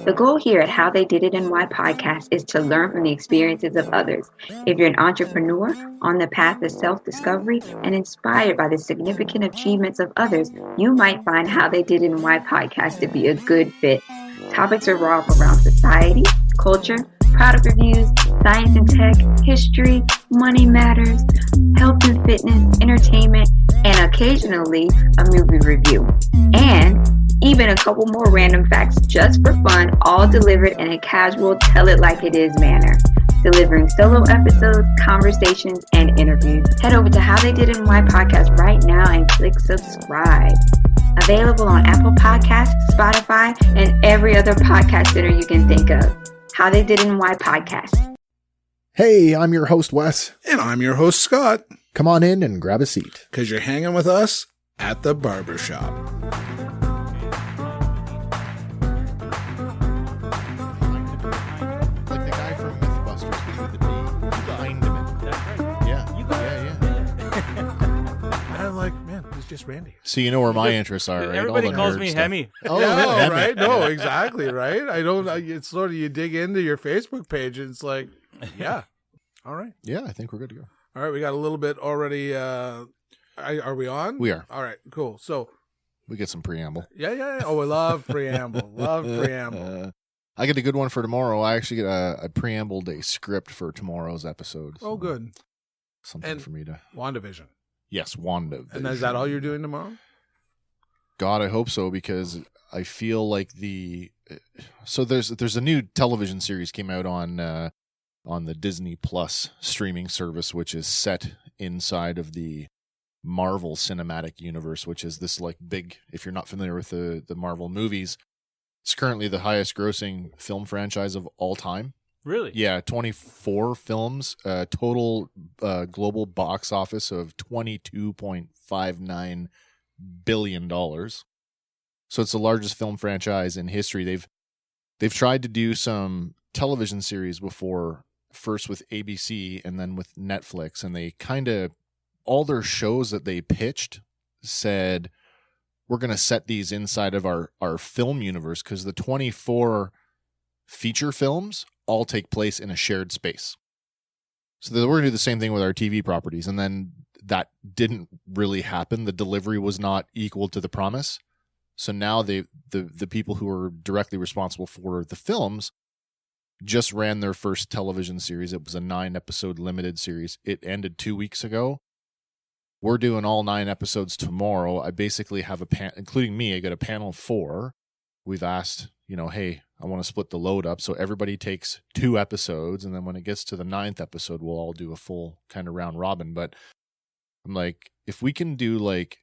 The goal here at How They Did It and Why podcast is to learn from the experiences of others. If you're an entrepreneur on the path of self-discovery and inspired by the significant achievements of others, you might find How They Did It and Why podcast to be a good fit. Topics revolve around society, culture, product reviews, science and tech, history, money matters, health and fitness, entertainment, and occasionally a movie review. And even a couple more random facts just for fun, all delivered in a casual, tell-it-like-it-is manner. Delivering solo episodes, conversations, and interviews. Head over to How They Did It and Why podcast right now and click subscribe. Available on Apple Podcasts, Spotify, and every other podcast center you can think of. How They Did It and Why podcast. Hey, I'm your host, Wes. And I'm your host, Scott. Come on in and grab a seat. Because you're hanging with us at the Barbershop. Like the guy from Mythbusters with the D. Hyndeman. That's right. Yeah. I'm like, man, it's just Randy. So you know where my interests are, right? Everybody All the calls nerd me stuff. Hemi. Oh, yeah, Hemi. right? No, exactly, right? It's sort of, you dig into your Facebook page and it's like, yeah. All right. Yeah, I think we're good to go. All right, we got a little bit already. Are we on? We are. All right, cool. So, We get some preamble. yeah. Oh, I love preamble. Love preamble. I get a good one for tomorrow. I actually get a preamble day script for tomorrow's episode. Oh, so good. Something And- for me to... WandaVision. Yes, Wanda. And is that all you're doing tomorrow? God, I hope so, because I feel like so there's a new television series came out on the Disney Plus streaming service, which is set inside of the Marvel Cinematic Universe, which is this like big, if you're not familiar with the Marvel movies, it's currently the highest grossing film franchise of all time. Really? Yeah, 24 films, total global box office of $22.59 billion. So it's the largest film franchise in history. They've tried to do some television series before, first with ABC and then with Netflix, and they all their shows that they pitched said, we're going to set these inside of our film universe, because the 24 feature films all take place in a shared space. So we're going to do the same thing with our TV properties. And then that didn't really happen. The delivery was not equal to the promise. So now the people who are directly responsible for the films just ran their first television series. It was a 9-episode limited series. It ended 2 weeks ago. We're doing all 9 episodes tomorrow. I basically have including me, I got a panel of 4. We've asked, hey, I want to split the load up. So everybody takes 2 episodes. And then when it gets to the 9th episode, we'll all do a full kind of round robin. But I'm like, if we can do like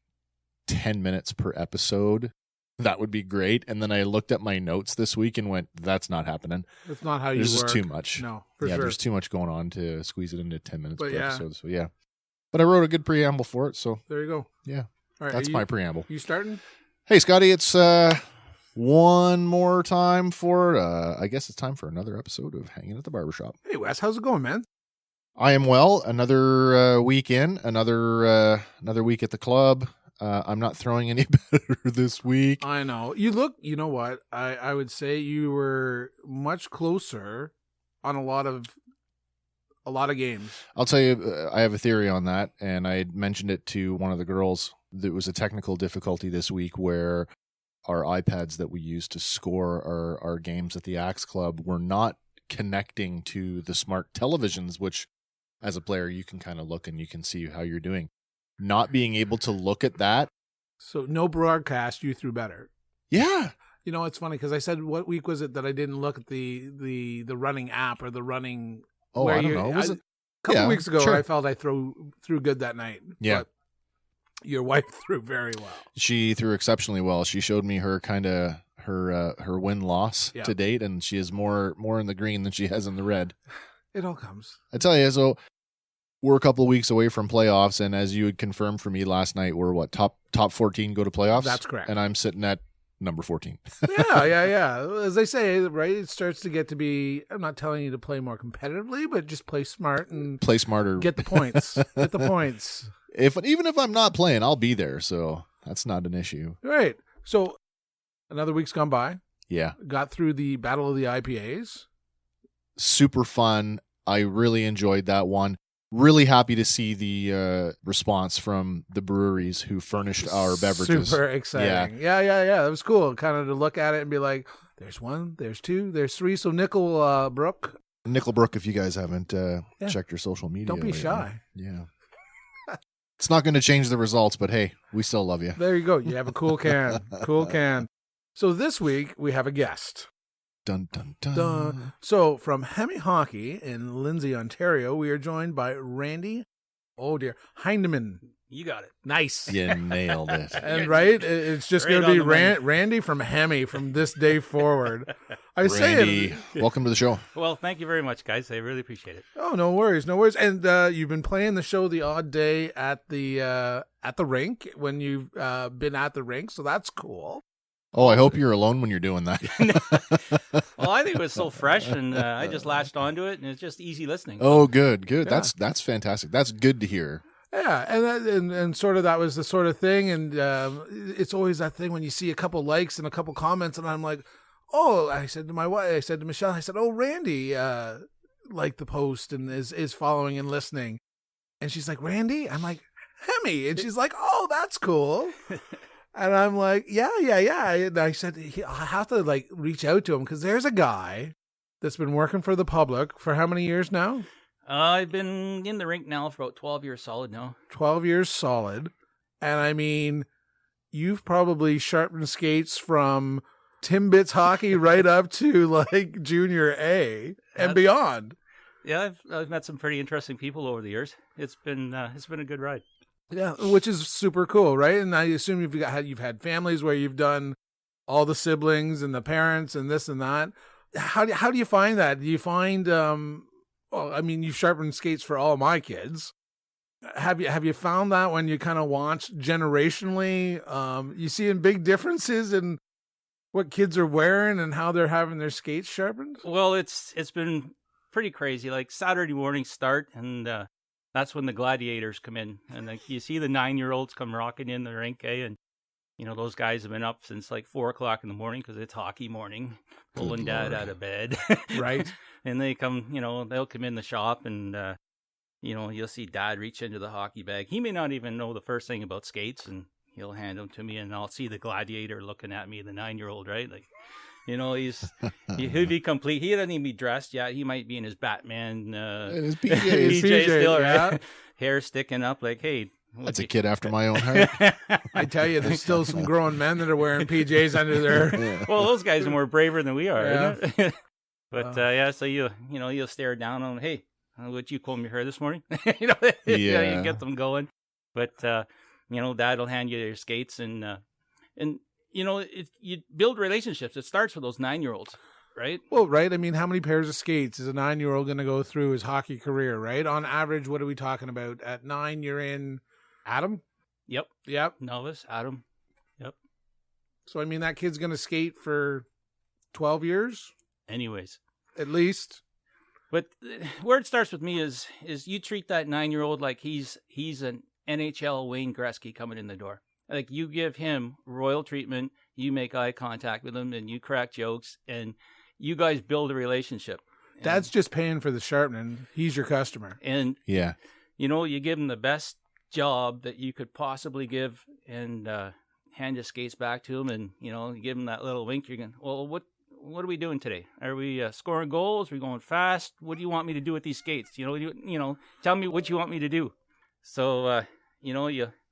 10 minutes per episode, that would be great. And then I looked at my notes this week and went, that's not happening. That's not how you There's work. just too much. No, for sure. There's too much going on to squeeze it into 10 minutes But per yeah. episode. So yeah. But I wrote a good preamble for it. So There you go. yeah, All right, that's my preamble. You starting? Hey, Scotty, it's one more time for, I guess it's time for another episode of Hangin' at the Barbershop. Hey, Wes, how's it going, man? I am well. Another week in, another week at the club. I'm not throwing any better this week. I know. You know what? I would say you were much closer on a lot of games. I'll tell you, I have a theory on that, and I had mentioned it to one of the girls. There was a technical difficulty this week where our iPads that we use to score our games at the Axe Club were not connecting to the smart televisions, which as a player you can kind of look and you can see how you're doing. Not being able to look at that. So no broadcast, you threw better. Yeah. It's funny because I said, what week was it that I didn't look at the running app or the running? Oh, I don't know. Was it? A couple Yeah, weeks ago, sure. I felt I threw good that night. Yeah. But your wife threw very well. She threw exceptionally well. She showed me her kind of her win-loss Yeah. to date, and she is more in the green than she has in the red. It all comes. I tell you, so we're a couple of weeks away from playoffs, and as you had confirmed for me last night, we're top 14 go to playoffs? That's correct. And I'm sitting at number 14. Yeah. As they say, right, it starts to get to be, I'm not telling you to play more competitively, but just play smart and Play smarter. get the points. Get the points. Even if I'm not playing, I'll be there, so that's not an issue. Right. So another week's gone by. Yeah. Got through the Battle of the IPAs. Super fun. I really enjoyed that one. Really happy to see the response from the breweries who furnished our beverages. Super exciting. Yeah. That was cool. Kind of to look at it and be like, there's 1, there's 2, there's 3. So Nickelbrook. Nickelbrook, if you guys haven't checked your social media. Don't be shy. Yeah. It's not going to change the results, but hey, we still love you. There you go. You have a cool can. Cool can. So this week we have a guest. Dun, dun, dun. Dun. So from Hemi Hockey in Lindsay, Ontario, we are joined by Randy, Hyndeman. You got it. Nice. You nailed it. And right, it's just going to be Randy from Hemi from this day forward. Randy, welcome to the show. Well, thank you very much, guys. I really appreciate it. Oh, no worries. And you've been playing the show the odd day at the rink when you've been at the rink, so that's cool. Oh, I hope you're alone when you're doing that. Well, I think it was so fresh, and I just latched onto it, and it's just easy listening. Oh, good. Yeah. That's fantastic. That's good to hear. Yeah, and sort of that was the sort of thing, and it's always that thing when you see a couple likes and a couple comments, and I'm like, oh, I said to my wife, I said to Michelle, I said, oh, Randy liked the post and is following and listening, and she's like, Randy? I'm like, Hemi, and she's like, oh, that's cool. And I'm like, yeah. And I said, I have to like reach out to him because there's a guy that's been working for the public for how many years now? I've been in the rink now for about 12 years solid now. 12 years solid. And I mean, you've probably sharpened skates from Timbits hockey right up to like junior A and beyond. Yeah, I've met some pretty interesting people over the years. It's been a good ride. Yeah, which is super cool, right? And I assume you've had families where you've done all the siblings and the parents and this and that. How do you find that? Do you find well, I mean, you've sharpened skates for all my kids. Have you found that when you kind of watch generationally, you seeing big differences in what kids are wearing and how they're having their skates sharpened? Well, it's been pretty crazy. Like Saturday morning start, and that's when the gladiators come in, and like you see the 9-year-olds come rocking in the rink, and those guys have been up since like 4:00 in the morning because it's hockey morning, pulling dad out of bed, right? And they come, they'll come in the shop, and you'll see dad reach into the hockey bag. He may not even know the first thing about skates, and he'll hand them to me, and I'll see the gladiator looking at me, the 9-year-old, right? Like, he'd be complete. He doesn't even be dressed yet. He might be in his Batman, his PJ still, right? Hair sticking up, like, hey. That's a kid after my own heart. I tell you, there's still some grown men that are wearing PJs under their. Well, those guys are more braver than we are, isn't it? But so you'll stare down on, hey, what you comb your hair this morning? You get them going. But Dad will hand you your skates, and you build relationships. It starts with those 9-year-olds, right? Well, right. I mean, how many pairs of skates is a 9-year-old going to go through his hockey career, right? On average, what are we talking about? At 9, you're in Adam? Yep. Novice, Adam. Yep. So, I mean, that kid's going to skate for 12 years? Anyways. At least. But where it starts with me is you treat that 9-year-old like he's an NHL Wayne Gretzky coming in the door. Like, you give him royal treatment, you make eye contact with him, and you crack jokes, and you guys build a relationship. Dad's just paying for the sharpening. He's your customer. And, yeah, you give him the best job that you could possibly give, and hand your skates back to him, and, you give him that little wink. You're going, well, what are we doing today? Are we scoring goals? Are we going fast? What do you want me to do with these skates? Tell me what you want me to do. So,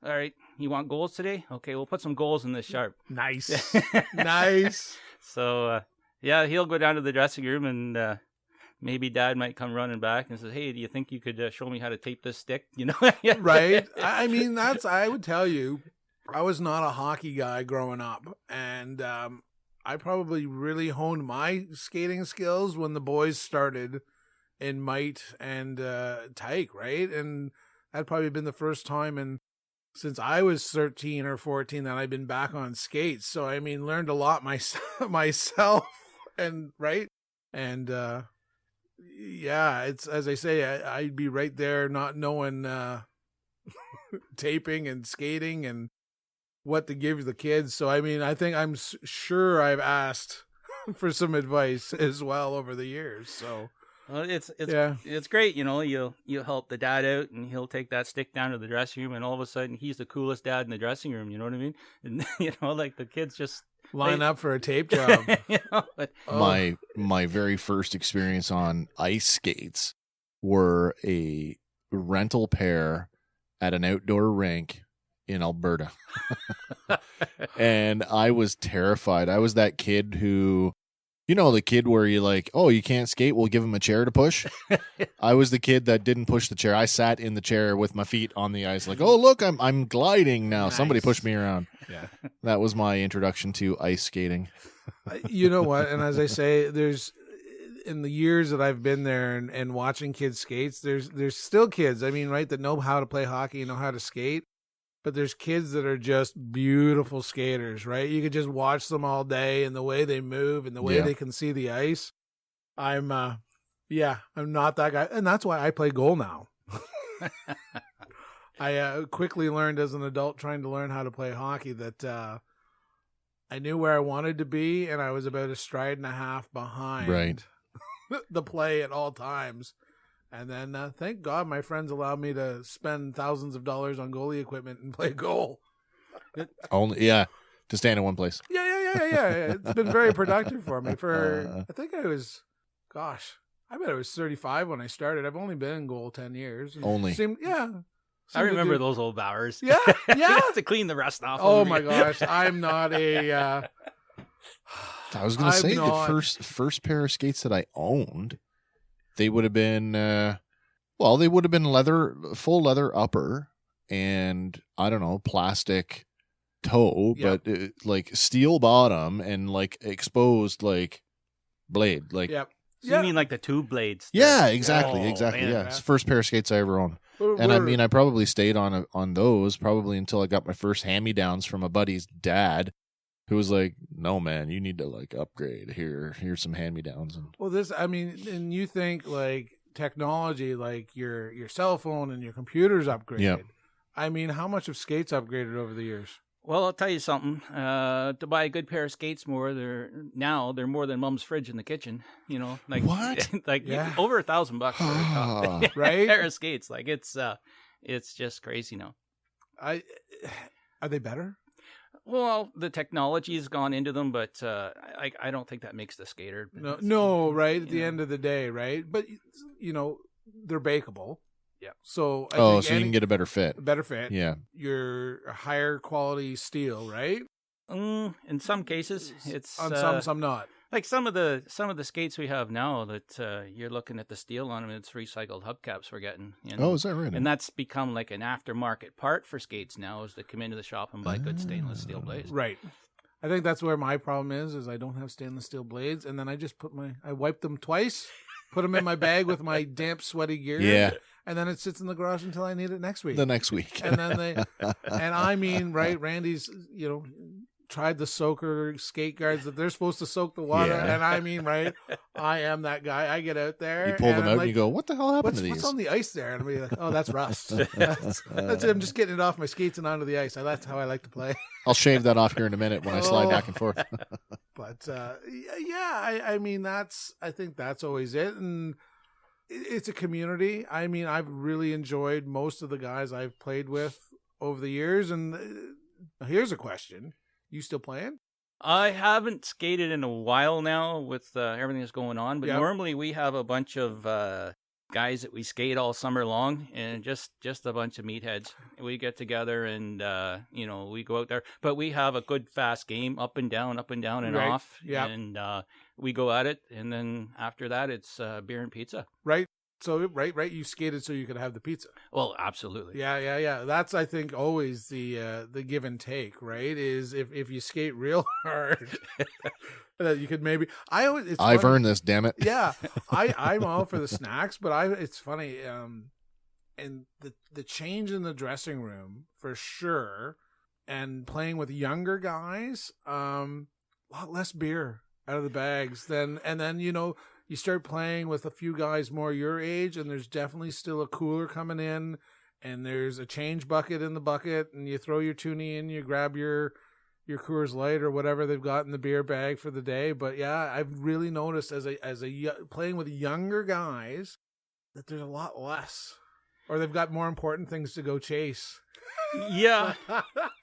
all right, you want goals today? Okay, we'll put some goals in this sharp. Nice. Nice. So, he'll go down to the dressing room, and maybe Dad might come running back and says, hey, do you think you could show me how to tape this stick? Right. I mean, I would tell you, I was not a hockey guy growing up, and I probably really honed my skating skills when the boys started in Might and Tyke, right? And that'd probably been the first time since I was 13 or 14 that I've been back on skates. So, I mean, learned a lot myself, and right. And, it's, as I say, I'd be right there not knowing, taping and skating and what to give the kids. So, I mean, I think I'm sure I've asked for some advice as well over the years. So Well, it's great, you'll help the dad out, and he'll take that stick down to the dressing room, and all of a sudden he's the coolest dad in the dressing room. You know what I mean? And like the kids just line up for a tape job. My very first experience on ice skates were a rental pair at an outdoor rink in Alberta. And I was terrified. I was that kid who, the kid where you're like, oh, you can't skate? We'll give him a chair to push. I was the kid that didn't push the chair. I sat in the chair with my feet on the ice like, oh, look, I'm gliding now. Nice. Somebody pushed me around. Yeah. That was my introduction to ice skating. You know what? And as I say, in the years that I've been there and watching kids skates, there's still kids, right, that know how to play hockey and know how to skate. But there's kids that are just beautiful skaters, right? You could just watch them all day and the way they move and the way they can see the ice. I'm not that guy. And that's why I play goal now. I quickly learned as an adult trying to learn how to play hockey that I knew where I wanted to be, and I was about a stride and a half behind the play at all times. And then, thank God, my friends allowed me to spend thousands of dollars on goalie equipment and play goal. To stand in one place. Yeah. It's been very productive for me. I think I bet I was 35 when I started. I've only been in goal 10 years. I remember those old hours. Yeah. To clean the rust off. Oh my gosh, I'm not a. I was going to say the first pair of skates that I owned. They would have been, full leather upper and, I don't know, plastic toe, but like steel bottom and like exposed like blade. Like, So you mean like the tube blades? Yeah, exactly. Man, It's the first pair of skates I ever owned. And I probably stayed on those probably until I got my first hand-me-downs from a buddy's dad. Who was like, no, man, you need to like upgrade. Here's some hand-me-downs. And you think like technology, like your cell phone and your computer's upgraded. Yeah. How much have skates upgraded over the years? Well, I'll tell you something. To buy a good pair of skates they're more than Mom's fridge in the kitchen. Like what? Over $1,000 for a top right? pair of skates. Like it's just crazy now. Are they better? Well, the technology's gone into them, but I don't think that makes the skater. No, right? At the end of the day, right? But, they're bakeable. Yeah. So you can get a better fit. Yeah. You're a higher quality steel, right? In some cases, it's on some not. Like some of the skates we have now that you're looking at the steel on them, it's recycled hubcaps we're getting. Oh, is that right? And that's become like an aftermarket part for skates now, is to come into the shop and buy good stainless steel blades. Right. I think that's where my problem is I don't have stainless steel blades, and then I just I wipe them twice, put them in my bag with my damp, sweaty gear. Yeah. And then it sits in the garage until I need it next week. The next week. And then right, Randy's, tried the soaker skate guards that they're supposed to soak the water. Yeah. And right, I am that guy. I get out there. You pull them out and you go, what the hell happened to these? What's on the ice there? And I'm like, oh, that's rust. That's it. I'm just getting it off my skates and onto the ice. That's how I like to play. I'll shave that off here in a minute when I slide back and forth. But I think that's always it. And it's a community. I've really enjoyed most of the guys I've played with over the years. And here's a question. You still playing? I haven't skated in a while now with everything that's going on, but normally we have a bunch of guys that we skate all summer long, and just a bunch of meatheads. We get together and we go out there, but we have a good fast game, up and down and off. Yeah. And we go at it, and then after that it's beer and pizza. Right. So right, you skated so you could have the pizza. Well, absolutely. Yeah. That's, I think, always the give and take, right? Is if you skate real hard, that you could maybe. I've earned this, damn it. Yeah, I'm all for the snacks, but it's funny, and the change in the dressing room for sure, and playing with younger guys, a lot less beer out of the bags then you start playing with a few guys more your age, and there's definitely still a cooler coming in, and there's a change bucket in the bucket, and you throw your toonie in, you grab your your Coors Light or whatever they've got in the beer bag for the day. But yeah, I've really noticed playing with younger guys that there's a lot less, or they've got more important things to go chase. Yeah.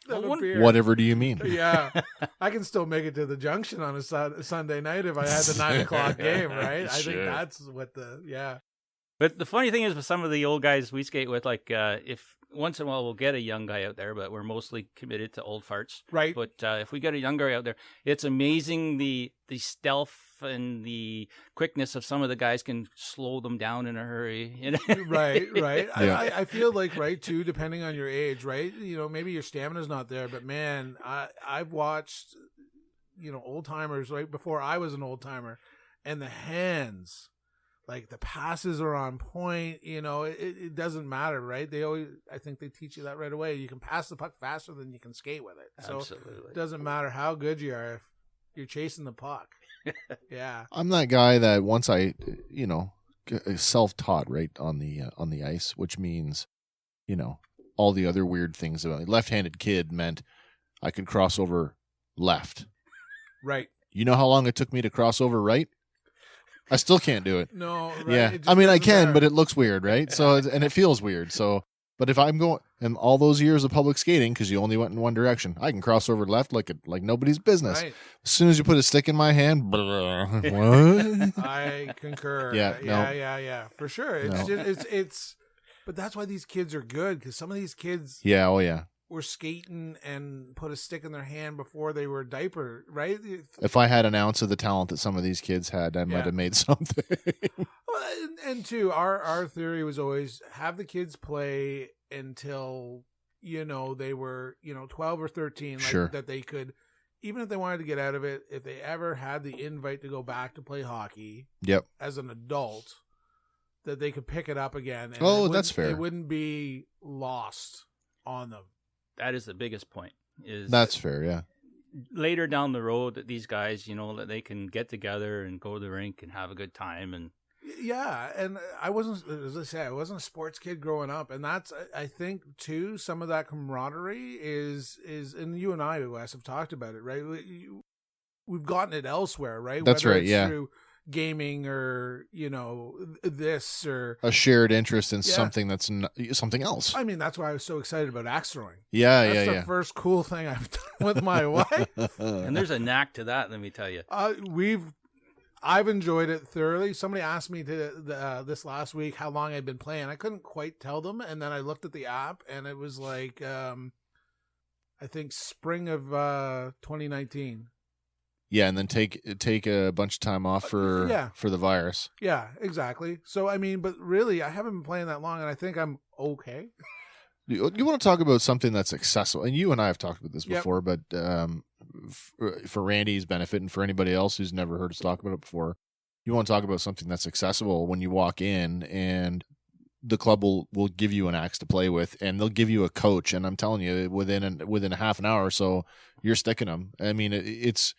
than a beer. Whatever do you mean? Yeah, I can still make it to the Junction on a Sunday night if I had the 9 o'clock game, right? I think that's what But the funny thing is with some of the old guys we skate with, like if once in a while we'll get a young guy out there, but we're mostly committed to old farts. Right. But if we get a young guy out there, it's amazing the stealth and the quickness of some of the guys can slow them down in a hurry. You know? Right. Yeah. I feel like, right, too, depending on your age, right? Maybe your stamina's not there, but man, I've watched, old timers right before I was an old timer, and the hands. Like the passes are on point, it doesn't matter, right? I think they teach you that right away. You can pass the puck faster than you can skate with it. So Absolutely. It doesn't matter how good you are if you're chasing the puck. Yeah. I'm that guy that once I, self-taught right on the ice, which means, all the other weird things about it. Left-handed kid meant I could cross over left. Right. You know how long it took me to cross over right? I still can't do it. No, right. Yeah. I mean, I can, but it looks weird, right? So, and it feels weird. So, but if I'm going, and all those years of public skating, because you only went in one direction, I can cross over left like nobody's business. Right. As soon as you put a stick in my hand, what? I concur. Yeah, for sure. It's, but that's why these kids are good, because some of these kids, were skating and put a stick in their hand before they were diaper, right? If I had an ounce of the talent that some of these kids had, I might have made something. Well, and two, our theory was always have the kids play until, they were, 12 or 13, that they could, even if they wanted to get out of it, if they ever had the invite to go back to play hockey as an adult, that they could pick it up again. And that's fair. It wouldn't be lost on them. That is the biggest point. That's fair, yeah. Later down the road, that these guys, that they can get together and go to the rink and have a good time. And yeah, and I wasn't, as I say, I wasn't a sports kid growing up, and that's, I think, too, some of that camaraderie is, and you and I, Wes, have talked about it, right? We've gotten it elsewhere, right? That's Whether right, it's yeah. Through gaming or this or a shared interest in something that's something else. I mean, that's why I was so excited about axe throwing. That's the first cool thing I've done with my wife. And there's a knack to that, let me tell you. I've enjoyed it thoroughly. Somebody asked me this last week how long I'd been playing. I couldn't quite tell them, and then I looked at the app, and it was like I think spring of 2019. Yeah, and then take a bunch of time off for the virus. Yeah, exactly. So, I mean, but really, I haven't been playing that long, and I think I'm okay. You want to talk about something that's accessible, and you and I have talked about this before, but for Randy's benefit and for anybody else who's never heard us talk about it before, you want to talk about something that's accessible when you walk in, and the club will give you an axe to play with, and they'll give you a coach, and I'm telling you, within a half an hour or so, you're sticking them. I mean, it's...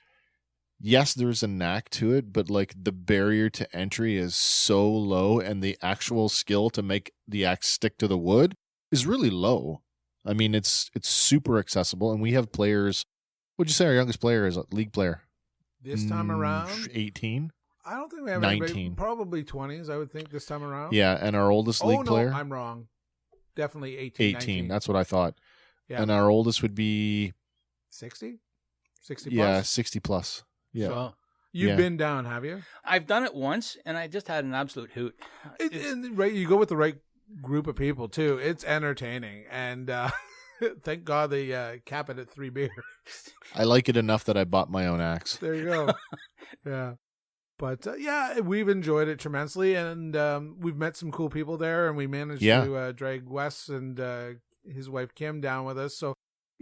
Yes, there's a knack to it, but like the barrier to entry is so low, and the actual skill to make the axe stick to the wood is really low. I mean, it's super accessible, and we have players. What'd you say our youngest player is? A league player this time around? 18. I don't think we have 19. Anybody, probably 20s. I would think this time around. Yeah, and our oldest league player. I'm wrong. Definitely 18. 19. That's what I thought. Yeah. And our oldest would be 60. 60 plus. Yeah, 60 plus. Yeah. So, you've been down, have you? I've done it once, and I just had an absolute hoot. Right, you go with the right group of people too. It's entertaining, and thank God they cap it at 3 beers. I like it enough that I bought my own axe. There you go. Yeah, but we've enjoyed it tremendously, and we've met some cool people there, and we managed to drag Wes and his wife Kim down with us. So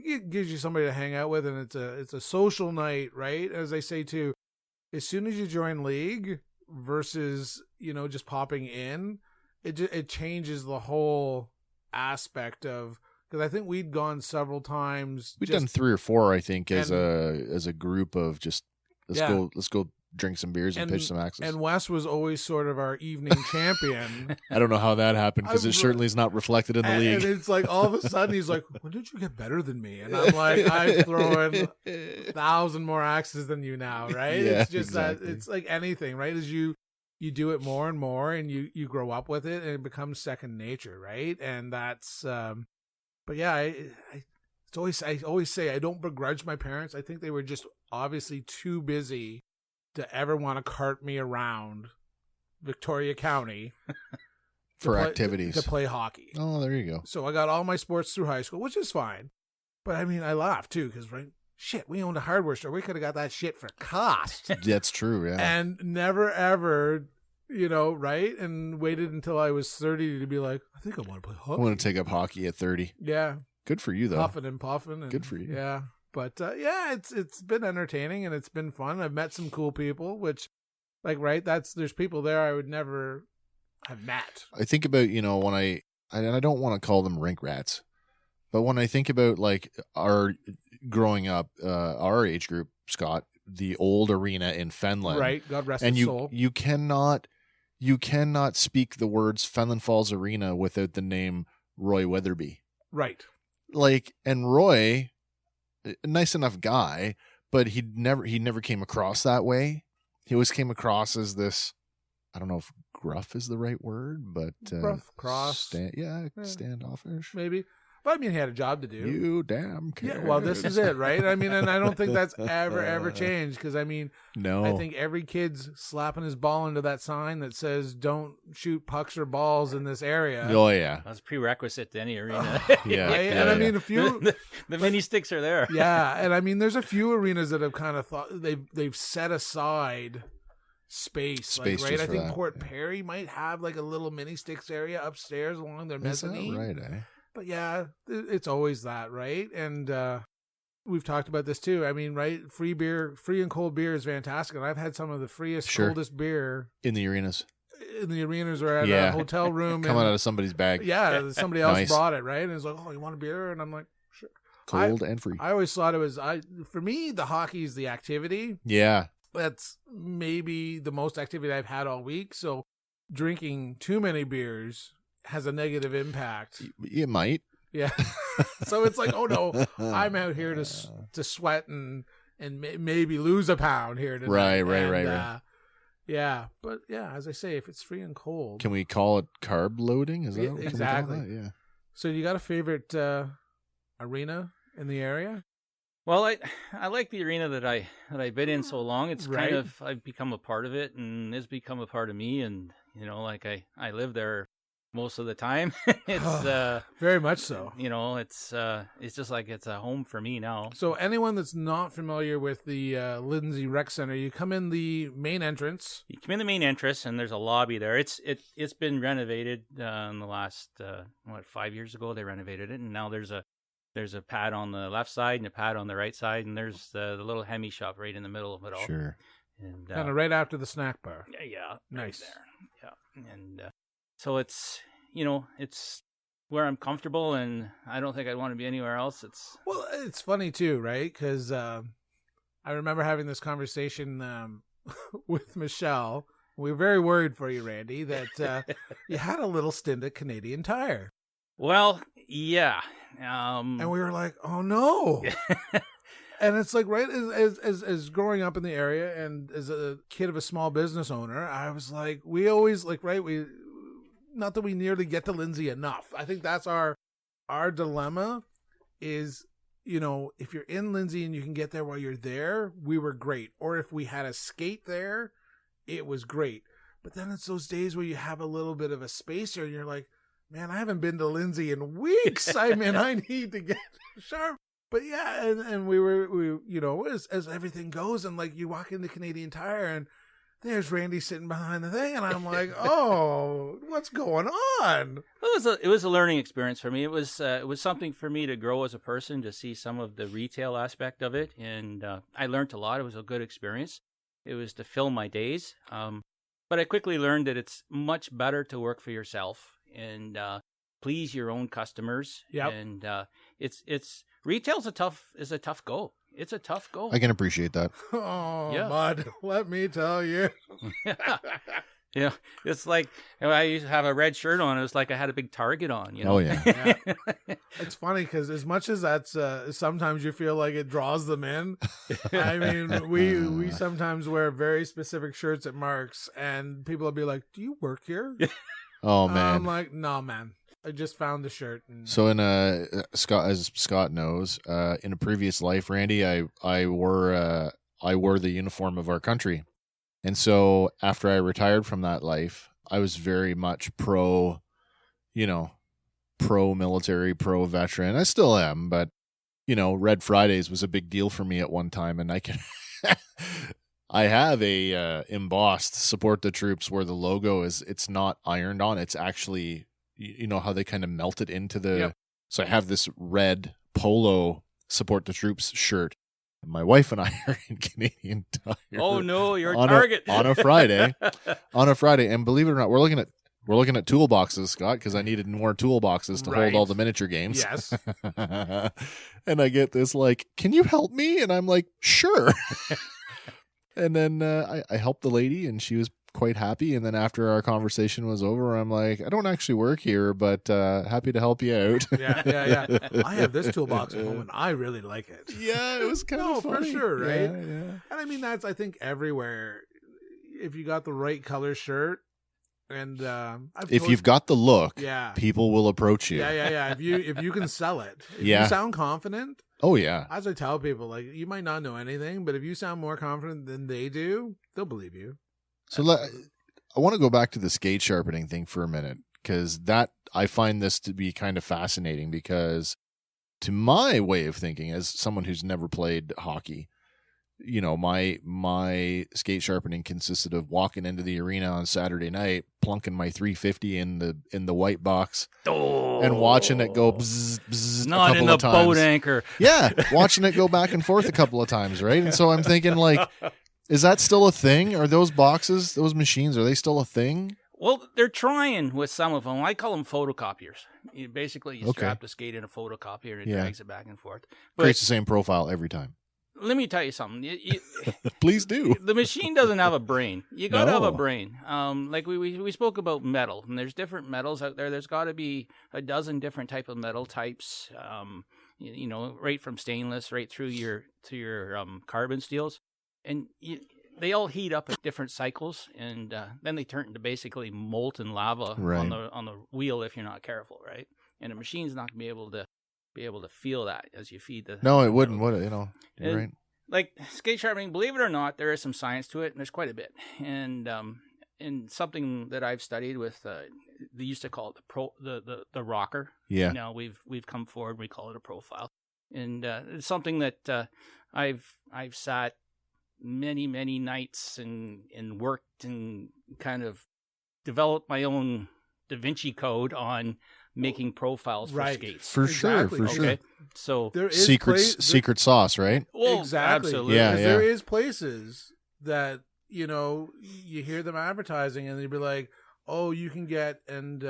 it gives you somebody to hang out with, and it's a social night, right? As I say too, as soon as you join league versus just popping in, it changes the whole aspect of, because I think we'd gone several times. We've done 3 or 4, I think, as a group of just let's go drink some beers and pitch some axes. And Wes was always sort of our evening champion. I don't know how that happened because it certainly is not reflected in the league. And it's like all of a sudden he's like, when did you get better than me? And I'm like, I'm throwing 1,000 more axes than you now, right? Yeah, it's just exactly. that it's like anything, right? As you do it more and more and you grow up with it and it becomes second nature, right? And that's but yeah, I always say I don't begrudge my parents. I think they were just obviously too busy to ever want to cart me around Victoria County for activities to play hockey. Oh, there you go. So I got all my sports through high school, which is fine. But I mean, I laugh too because shit, we owned a hardware store. We could have got that shit for cost. That's true, yeah. And never ever, right? And waited until I was 30 to be like, I think I want to play hockey. I want to take up hockey at 30. Yeah. Good for you, though. Puffing and puffing. And, good for you. Yeah. But yeah, it's been entertaining and it's been fun. I've met some cool people, which, there's people there I would never have met. I think about, when I don't want to call them rink rats, but when I think about our growing up, our age group, Scott, the old arena in Fenland, right? God rest and his soul. You cannot speak the words Fenland Falls Arena without the name Roy Weatherby, right? And Roy, a nice enough guy, but he never came across that way. He always came across as this. I don't know if gruff is the right word, but gruff, cross, standoffish, maybe. But I mean, he had a job to do. You damn kid. Yeah, well, this is it, right? I mean, and I don't think that's ever changed because I mean, no, I think every kid's slapping his ball into that sign that says "Don't shoot pucks or balls in this area." Oh yeah, that's a prerequisite to any arena. Yeah, right? Yeah, and I yeah. mean, a few the mini sticks are there. Yeah, and I mean, there's a few arenas that have kind of thought they've set aside space right? I think that, Port Perry might have like a little mini sticks area upstairs along their mezzanine. Is that right? But yeah, it's always that, right? And we've talked about this too. I mean, right? Free and cold beer is fantastic. And I've had some of the freest, coldest beer in the arenas. In the arenas or at a hotel room. Coming out of somebody's bag. Yeah, somebody else brought it, right? And it's like, oh, you want a beer? And I'm like, sure. Cold and free. I always thought it was, for me, the hockey is the activity. Yeah. That's maybe the most activity I've had all week. So drinking too many beers has a negative impact. It might. Yeah. So it's like, oh no, I'm out here to sweat and maybe lose a pound here tonight. Right. Yeah, but yeah, as I say, if it's free and cold, can we call it carb loading? Is that exactly? Yeah. So you got a favorite arena in the area? Well, I like the arena that I've been in so long. It's right. kind of I've become a part of it, and it's become a part of me. And I live there most of the time. It's very much so. It's just like it's a home for me now. So anyone that's not familiar with the Lindsay Rec Center, you come in the main entrance. You come in the main entrance, and there's a lobby there. It's been renovated in the last 5 years ago. They renovated it, and now there's a pad on the left side and a pad on the right side, and there's the little Hemi shop right in the middle of it all. Sure. And kind of right after the snack bar. Yeah. Nice. Right there. Yeah. And so it's where I'm comfortable, and I don't think I'd want to be anywhere else. Well, it's funny too, right? Because I remember having this conversation with Michelle. We were very worried for you, Randy, that you had a little stint at Canadian Tire. Well, yeah. And we were like, oh no. And it's like, right, as growing up in the area and as a kid of a small business owner, I was like, we always not that we nearly get to Lindsay enough. I think that's our dilemma is, if you're in Lindsay and you can get there while you're there, we were great. Or if we had a skate there, it was great. But then it's those days where you have a little bit of a spacer and you're like, man, I haven't been to Lindsay in weeks. I mean, I need to get sharp. But yeah, and we as everything goes, and like you walk into Canadian Tire and there's Randy sitting behind the thing, and I'm like, oh, what's going on? It was a learning experience for me. It was something for me to grow as a person, to see some of the retail aspect of it, and I learned a lot. It was a good experience. It was to fill my days, but I quickly learned that it's much better to work for yourself and please your own customers. Yep. And it's retail's a tough go. it's a tough goal. I can appreciate that. Oh, Yeah. bud, let me tell you. Yeah, it's like I used to have a red shirt on. It was like I had a big target on. You know? Oh, yeah. It's funny because as much as that's sometimes you feel like it draws them in. I mean, we sometimes wear very specific shirts at Mark's, and people will be like, "Do you work here?" Oh, man. I'm like, "No, man. I just found the shirt." And So as Scott knows, in a previous life, Randy, I wore the uniform of our country. And so after I retired from that life, I was very much pro military, pro veteran. I still am, but Red Fridays was a big deal for me at one time, and I have a embossed support the troops where the logo it's not ironed on. It's actually, how they kind of melt it into the, Yep. So I have this red polo support the troops shirt. My wife and I are in Canadian Tire. Oh no, you're a on target on a Friday. And believe it or not, we're looking at toolboxes, Scott, because I needed more toolboxes to hold Right. all the miniature games. yes, And I get this like, can you help me? And I'm like, sure. And then I helped the lady, and she was quite happy. And then after our conversation was over, I'm like, I don't actually work here, but happy to help you out. yeah. I have this toolbox at home, and I really like it. Yeah, it was kind of No, for funny. sure, right? Yeah, yeah. And I mean, that's I think everywhere. If you got the right color shirt, and If you've got the look, yeah, people will approach you. yeah. If you can sell it, if Yeah. you sound confident. Oh, yeah. As I tell people, like, you might not know anything, but if you sound more confident than they do, they'll believe you. So I want to go back to the skate sharpening thing for a minute, because I find this to be kind of fascinating, because to my way of thinking, as someone who's never played hockey, my skate sharpening consisted of walking into the arena on Saturday night, plunking my 350 in the white box, and watching it go bzz, bzz, a Not couple in the of times. boat anchor. Yeah, watching it go back and forth a couple of times, right? And so I'm thinking, like, is that still a thing? Are those boxes, those machines, are they still a thing? Well, they're trying with some of them. I call them photocopiers. You strap the skate in a photocopier and it Yeah. drags it back and forth. But Creates the same profile every time. let me tell you something. Please do. The machine doesn't have a brain. You got to have a No. brain. Like we spoke about metal, and there's different metals out there. There's got to be a dozen different type of metal types. Right from stainless right through to your carbon steels, and they all heat up at different cycles, and then they turn into basically molten lava Right. on the wheel if you're not careful, right? And a machine's not going to be able to feel that as you feed the. No, the it wouldn't, metal. would it? You're And- right. Like skate sharpening, believe it or not, there is some science to it, and there's quite a bit. And something that I've studied with, they used to call it the rocker. Yeah. Now we've come forward, we call it a profile, and it's something that I've sat many nights and worked and kind of developed my own Da Vinci Code on making profiles for Right. skates. For Exactly. sure, for sure. Okay, so There is Secret sauce, right? well, exactly. absolutely. Yeah, Because yeah. there is places that you hear them advertising, and they'd be like, "Oh, you can get," and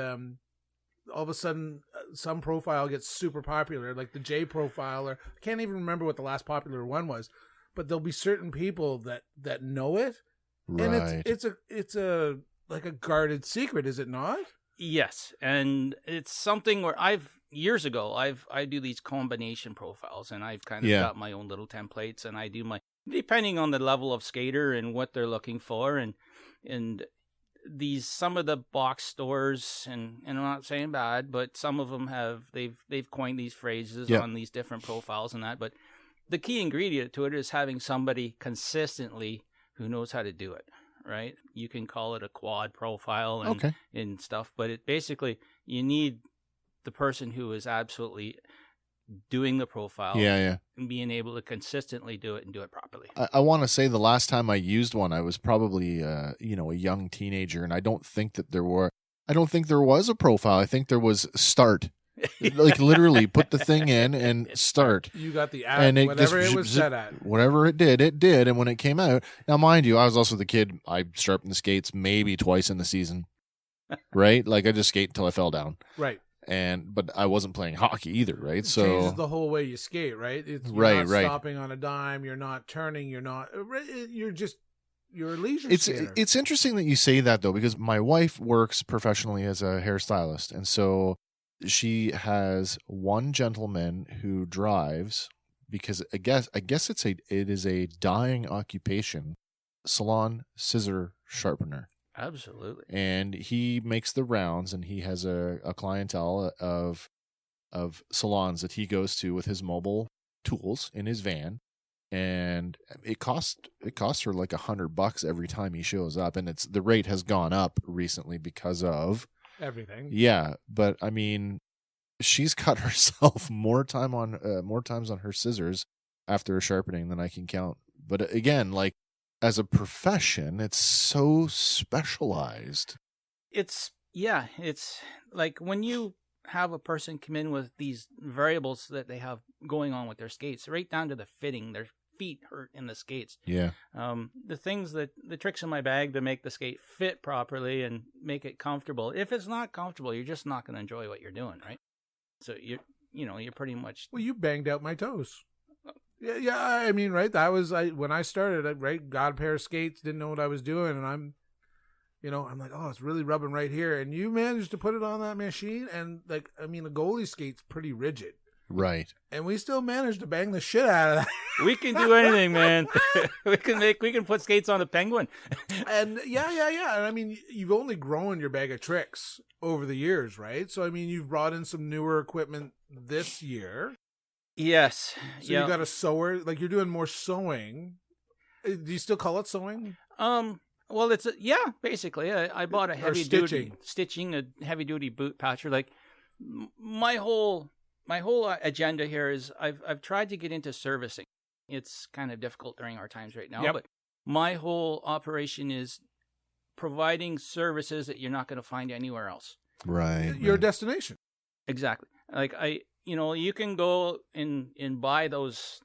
all of a sudden, some profile gets super popular, like the J profile, or I can't even remember what the last popular one was, but there'll be certain people that know it, Right. and it's a like a guarded secret, is it not? Yes, and it's something where years ago I do these combination profiles, and I've kind of Yeah. got my own little templates, and I do depending on the level of skater and what they're looking for, and some of the box stores, and I'm not saying bad, but some of them they've coined these phrases Yeah. on these different profiles and that, but the key ingredient to it is having somebody consistently who knows how to do it. Right, you can call it a quad profile and stuff, but it basically you need the person who is absolutely doing the profile, Yeah. and being able to consistently do it and do it properly. I want to say the last time I used one, I was probably a young teenager, and I don't think there was a profile. I think there was start. Like literally put the thing in and start. You got the And ad, it whatever just it was set at. Whatever it did. And when it came out, now mind you, I was also the kid. I sharpened the skates maybe twice in the season, right? Like I just skate until I fell down. Right. But I wasn't playing hockey either, right? It So changes the whole way you skate, right? You're not stopping on a dime. You're not turning. You're a leisure skater. It's interesting that you say that, though, because my wife works professionally as a hairstylist, and so she has one gentleman who drives, because I guess it is a dying occupation, salon scissor sharpener. Absolutely. And he makes the rounds, and he has a clientele of salons that he goes to with his mobile tools in his van. And it costs her like $100 every time he shows up, and the rate has gone up recently because of everything. Yeah, but I mean, she's cut herself more times on her scissors after a sharpening than I can count. But again, like, as a profession, it's so specialized. It's like when you have a person come in with these variables that they have going on with their skates, right down to the fitting, their feet hurt in the skates. Yeah. The tricks in my bag to make the skate fit properly and make it comfortable. If it's not comfortable, you're just not going to enjoy what you're doing, right? So you're pretty much. Well, you banged out my toes. Yeah. I mean, right. That was when I started. Right, got a pair of skates, didn't know what I was doing, and I'm like, oh, it's really rubbing right here. And you managed to put it on that machine, and the goalie skate's pretty rigid. Right. And we still managed to bang the shit out of that. We can do anything, man. we can put skates on a penguin. And yeah. And I mean, you've only grown your bag of tricks over the years, right? So I mean, you've brought in some newer equipment this year. Yes. So you got a sewer, like you're doing more sewing. Do you still call it sewing? Well, basically. I bought a heavy duty stitching, a heavy duty boot patcher. Like my whole agenda here is I've tried to get into servicing. It's kind of difficult during our times right now, but my whole operation is providing services that you're not going to find anywhere else. Right. Your destination. Exactly. Like you can go and buy those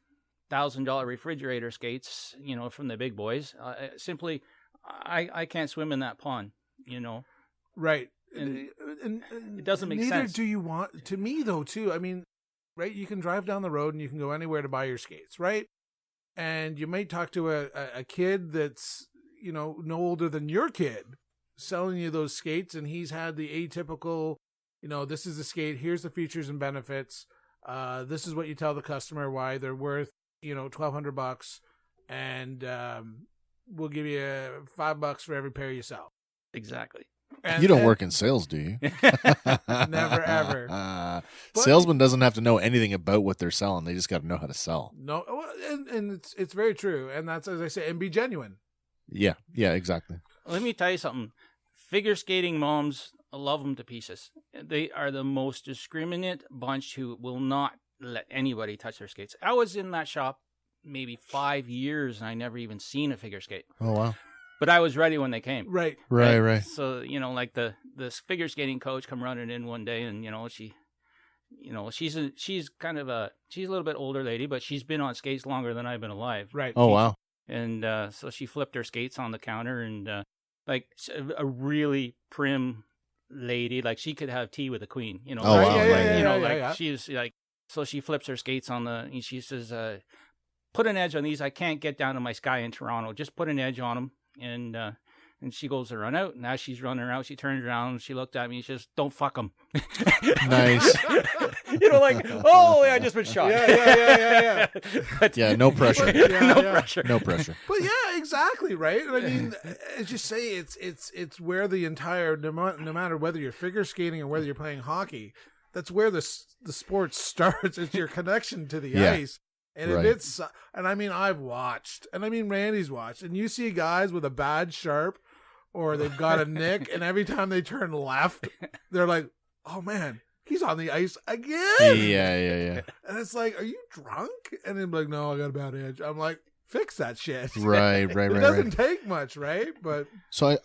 $1,000 refrigerator skates, from the big boys. Simply, I can't swim in that pond, Right. And it doesn't make sense. Neither do you want. To me, though, too. I mean, right? You can drive down the road and you can go anywhere to buy your skates, right? And you might talk to a kid that's no older than your kid selling you those skates, and he's had the atypical. This is the skate. Here's the features and benefits. This is what you tell the customer why they're worth $1,200, and we'll give you $5 for every pair you sell. Exactly. And you don't work in sales, do you? Never, ever. Salesman doesn't have to know anything about what they're selling. They just got to know how to sell. No, and it's very true. And that's, as I say, and be genuine. Yeah, exactly. Let me tell you something. Figure skating moms, I love them to pieces. They are the most discriminate bunch who will not let anybody touch their skates. I was in that shop maybe 5 years, and I never even seen a figure skate. Oh, wow. But I was ready when they came. Right. So, like the figure skating coach come running in one day, and, she's a little bit older lady, but she's been on skates longer than I've been alive. Right. Oh, wow. And so she flipped her skates on the counter, and a really prim lady, like she could have tea with the queen, Oh, wow. She's like, so she flips her skates and she says, put an edge on these. I can't get down to my sky in Toronto. Just put an edge on them. And she goes to run out. And as she's running out, she turns around and she looked at me and she says, "Don't fuck them." Nice. I just been shot. Yeah. But, no pressure. Pressure. No pressure. But yeah, exactly, right? I mean, as you say, it's where the entire, no matter whether you're figure skating or whether you're playing hockey, that's where the sport starts. It's your connection to the ice. And if it's, and I mean, I've watched, and I mean, Randy's watched, and you see guys with a bad sharp, or they've got a nick, and every time they turn left, they're like, "Oh man, he's on the ice again." Yeah. And it's like, "Are you drunk?" And they're like, "No, I got a bad edge." I'm like, "Fix that shit." Right. It doesn't take much, right? But so I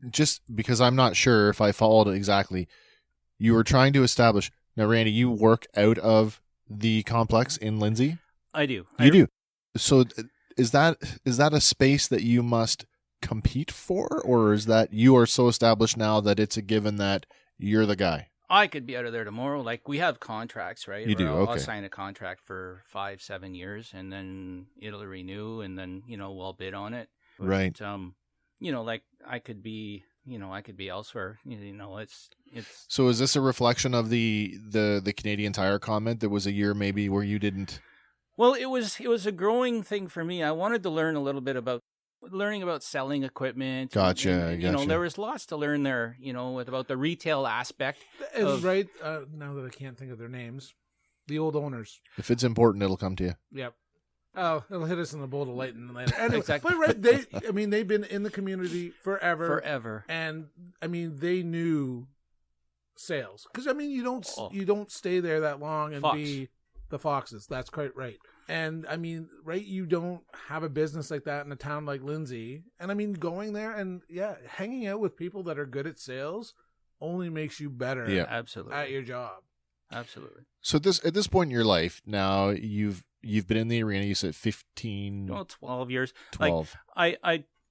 just because I'm not sure if I followed it exactly, you were trying to establish. Now, Randy, you work out of the complex in Lindsay. I do. You do. So is that a space that you must compete for, or is that you are so established now that it's a given that you're the guy? I could be out of there tomorrow. Like, we have contracts, right? You do, I'll okay. sign a contract for 5-7 years, and then it'll renew, and then, we'll bid on it. But, Right. Like, I could be elsewhere. It's. So is this a reflection of the Canadian Tire comment? There was a year maybe where you didn't. Well, it was a growing thing for me. I wanted to learn a little bit about selling equipment. Gotcha. And, there was lots to learn there, about the retail aspect. Right. Now that I can't think of their names, the old owners. If it's important, it'll come to you. Yep. Oh, it'll hit us in the bowl of lightning later. Anyway, Exactly. But they've been in the community forever. Forever. And they knew sales. Because you don't stay there that long and be the Foxes. That's quite right. And you don't have a business like that in a town like Lindsay. And going there and hanging out with people that are good at sales only makes you better Absolutely. at your job. Absolutely. So at this point in your life, now you've been in the arena. You said 15, 12 years. 12. Like,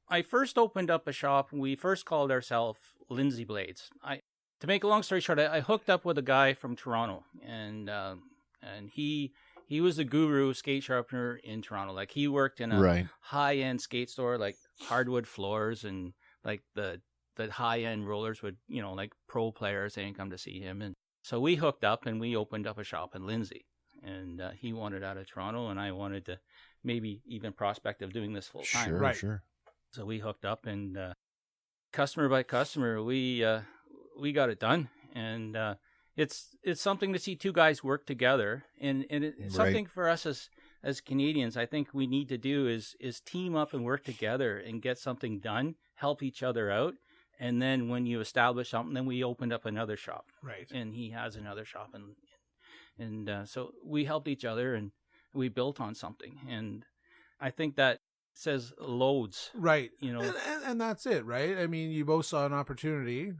I first opened up a shop. We first called ourselves Lindsay Blades. To make a long story short, I hooked up with a guy from Toronto, and he was a guru skate sharpener in Toronto. Like, he worked in a high-end skate store, like hardwood floors, and like the high-end rollers would, like pro players, they didn't come to see him. And so we hooked up and we opened up a shop in Lindsay. And he wanted out of Toronto, and I wanted to maybe even prospect of doing this full time. Sure, Right. sure. So we hooked up, and customer by customer, we got it done. And it's something to see two guys work together, and it's something for us as Canadians. I think we need to do is team up and work together and get something done, help each other out. And then when you establish something, then we opened up another shop. Right. And he has another shop, and so we helped each other and we built on something. And I think that says loads. Right. And that's it, right? You both saw an opportunity.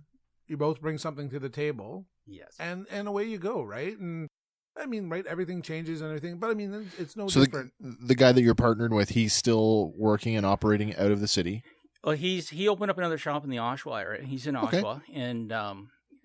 You both bring something to the table. Yes. And away you go, right? And right, everything changes and everything, but it's no So different. the guy that you're partnered with, he's still working and operating out of the city? Well, he opened up another shop in the Oshawa area. He's in Oshawa, and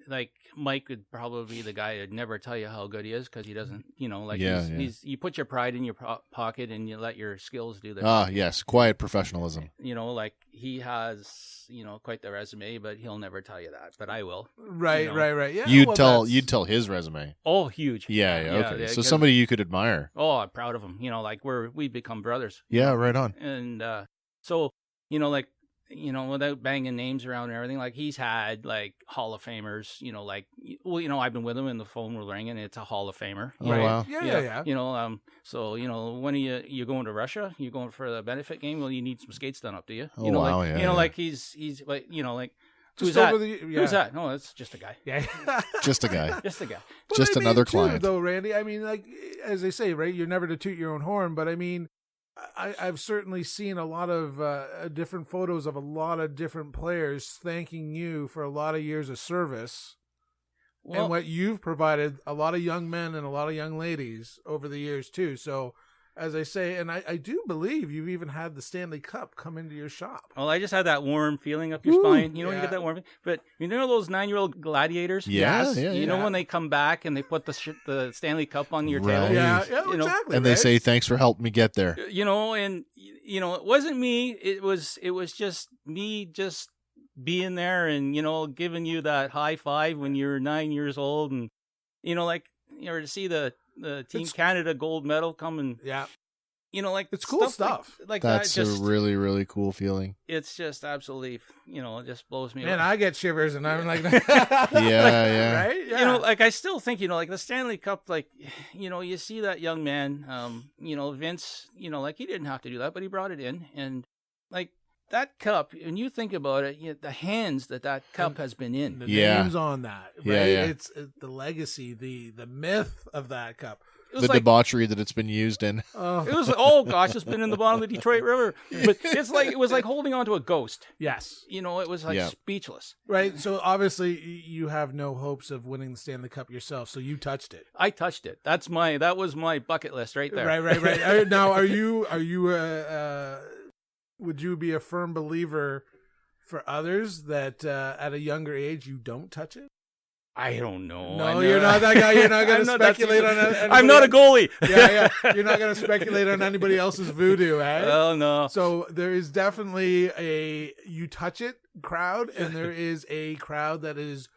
like Mike would probably be the guy that'd never tell you how good he is because he doesn't, he's you put your pride in your pocket and you let your skills do their Ah, yes, quiet professionalism. Like he has, quite the resume, but he'll never tell you that. But I will. Right. Yeah. You'd tell his resume. Oh, huge. Yeah, okay. So somebody you could admire. Oh, I'm proud of him. Like we've become brothers. Yeah, right on. And so, without banging names around and everything, like he's had like Hall of Famers, I've been with him and the phone will ring and it's a Hall of Famer. Oh, right? wow. Yeah. So, when are you going to Russia? You going for the benefit game? Well, you need some skates done up, do you? Oh, wow, yeah. Like he's like, who's Just that? over the- yeah. Who's that? No, it's just a guy. Yeah. Just a guy. Just a guy. But Just another client. Too, though, Randy, as they say, right, you're never to toot your own horn, but I've certainly seen a lot of different photos of a lot of different players thanking you for a lot of years of service and what you've provided a lot of young men and a lot of young ladies over the years too. So, as I say, and I do believe you've even had the Stanley Cup come into your shop. Well, I just had that warm feeling up your spine. You yeah. get that warm. But those 9-year-old gladiators? Yeah, Yes. yeah. You know when they come back and they put the Stanley Cup on your Right. tail? Yeah, exactly. And they say, thanks for helping me get there. And it wasn't me. It was just me just being there and, giving you that high five when you're 9 years old. And, to see the Team Canada gold medal come and, yeah. It's cool stuff. Like That's that just, a really, really cool feeling. it's just absolutely, it just blows me Man, away. I get shivers and I'm like, Yeah. right? Yeah. I still think, like the Stanley Cup, like, you see that young man, Vince, like he didn't have to do that, but he brought it in. And like that cup, when you think about it, the hands that cup has been in. The Yeah. names on that, right? Yeah. It's the legacy, the myth of that cup. The debauchery that it's been used in. Oh, It was, oh gosh, it's been in the bottom of the Detroit River. But it was like holding on to a ghost. yes, It was like Yeah. speechless. right. So obviously you have no hopes of winning the Stanley Cup yourself. So you touched it. I touched it. That was my bucket list right there. Right. Now, are you? Would you be a firm believer for others that at a younger age you don't touch it? I don't know. No, you're not that guy. You're not going to speculate on it. I'm not a goalie. Yeah. You're not going to speculate on anybody else's voodoo, eh? Oh, no. So there is definitely a you touch it crowd, and there is a crowd that is,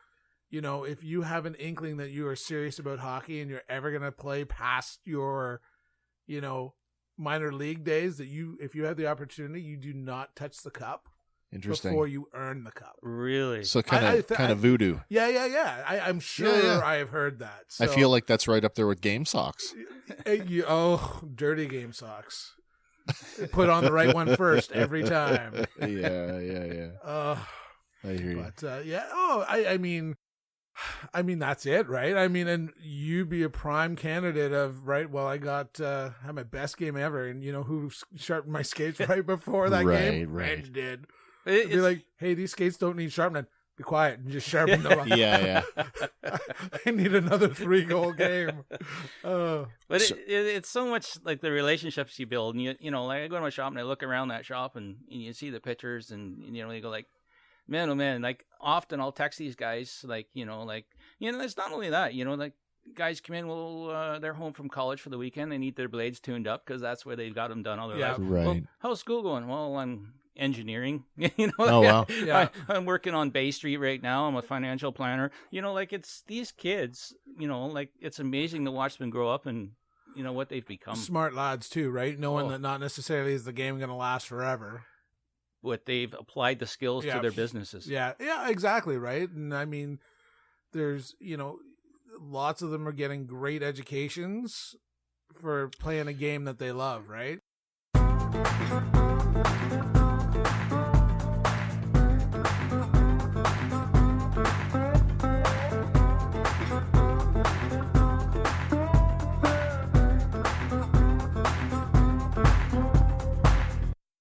you know, if you have an inkling that you are serious about hockey and you're ever going to play past your, you know, minor league days, that if you have the opportunity, you do not touch the cup. Interesting. Before you earn the cup. Really? So kind of voodoo. Yeah. I'm sure I have heard that. So, I feel like that's right up there with game socks. Dirty game socks. Put on the right one first every time. Yeah. I hear you. But I mean that's it, right? I mean, and you be a prime candidate of, right, well, I got had my best game ever, and you know who sharpened my skates right before that game? Right. Randy did. Be like, hey, these skates don't need sharpening. Be quiet and just sharpen them. Yeah. I need another 3-goal game. But it's so much like the relationships you build. And you know, like I go to my shop and I look around that shop and you see the pictures and you know, you go like, man, oh man, like often I'll text these guys it's not only that, you know, like guys come in, they're home from college for the weekend. They need their blades tuned up because that's where they got them done all their life. Right. Well, how's school going? Well, I'm engineering, you know. Oh, wow. Yeah. I'm working on Bay Street right now. I'm a financial planner. You know, like it's these kids, you know, like it's amazing to watch them grow up and, you know, what they've become. Smart lads too, right? Knowing that not necessarily is the game going to last forever. What they've applied the skills to their businesses. Yeah, exactly, right? And I mean, there's, you know, lots of them are getting great educations for playing a game that they love, right?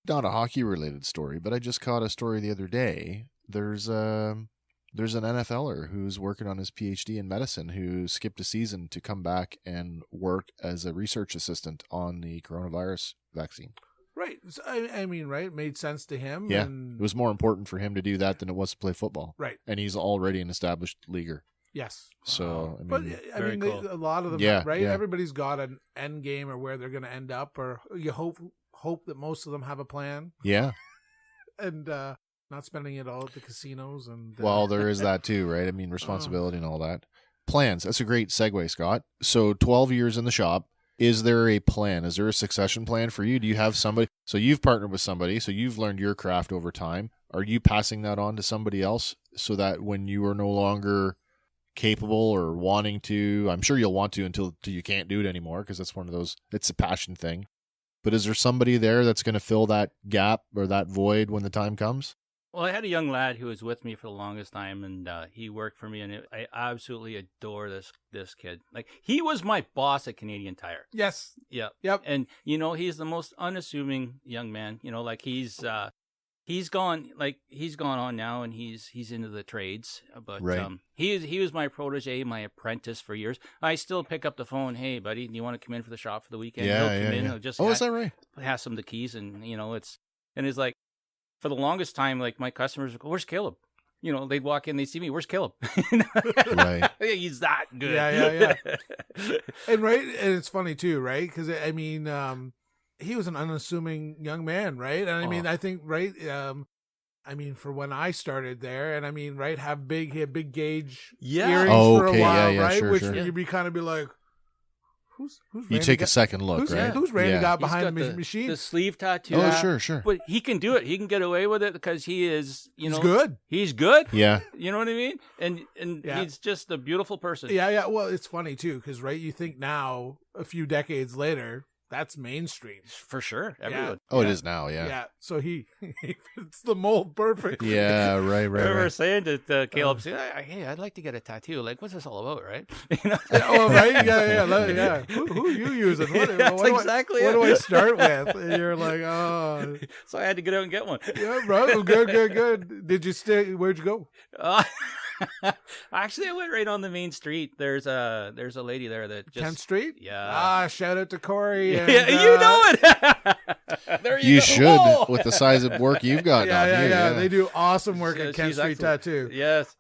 Not a hockey related story, but I just caught a story the other day. There's an NFLer who's working on his PhD in medicine who skipped a season to come back and work as a research assistant on the coronavirus vaccine. Right. So, I mean, right? It made sense to him. Yeah. And... It was more important for him to do that than it was to play football. Right. And he's already an established leaguer. Yes. So, but I mean, cool. a lot of them, right? Yeah. Everybody's got an end game or where they're going to end up, or you hope that most of them have a plan. Yeah. And not spending it all at the casinos. And well, there is that too, right? I mean, responsibility and all that. Plans. That's a great segue, Scott. So 12 years in the shop. Is there a plan? Is there a succession plan for you? Do you have somebody? So you've partnered with somebody, so you've learned your craft over time. Are you passing that on to somebody else so that when you are no longer capable or wanting to, I'm sure you'll want to until you can't do it anymore, because that's one of those, it's a passion thing. But is there somebody there that's going to fill that gap or that void when the time comes? Well, I had a young lad who was with me for the longest time, and he worked for me, and I absolutely adore this kid. Like, he was my boss at Canadian Tire. Yes. Yeah. Yep. And, you know, he's the most unassuming young man. You know, like he's gone on now, and he's into the trades. But right. He was my protege, my apprentice for years. I still pick up the phone. Hey, buddy, do you want to come in for the shop for the weekend? Yeah, He'll come in. yeah. He'll just is that right? Pass him the keys, and you know it's like, for the longest time, like my customers would go, "Where's Caleb?" You know, they'd walk in, they'd see me, "Where's Caleb?" Right. He's that good. Yeah. And it's funny too, right? Because I mean, he was an unassuming young man, right? And I mean, I think, right? I mean, for when I started there, and I mean, right, he had big gauge earrings for a while, right? Sure, which sure. you'd be kind of be like, who's you take a second look, right? Who's Randy got He's behind got the machine? The sleeve tattoo. Oh, sure. But he can do it. He can get away with it because he is, you know, he's good. He's good. Yeah. You know what I mean? And he's just a beautiful person. Yeah. Well, it's funny too, because right, you think now, a few decades later, that's mainstream for sure. Everyone. Oh, it is now. Yeah. Yeah. So he fits the mold perfectly. Yeah. Right. I remember saying to Caleb, "Hey, I'd like to get a tattoo. Like, what's this all about, right?" You know? Right? Yeah. Who are you using? What exactly. What do I start with? And you're like, oh. So I had to get out and get one. Yeah, bro. Good. Did you stay? Where'd you go? Actually, I went right on the main street. There's a lady there that just 10th Street? Yeah. Shout out to Corey. And, Yeah, you know it. There you You go. should Oh! with the size of work you've got on you. Yeah. They do awesome work at Kent She's Street excellent. Tattoo. Yes.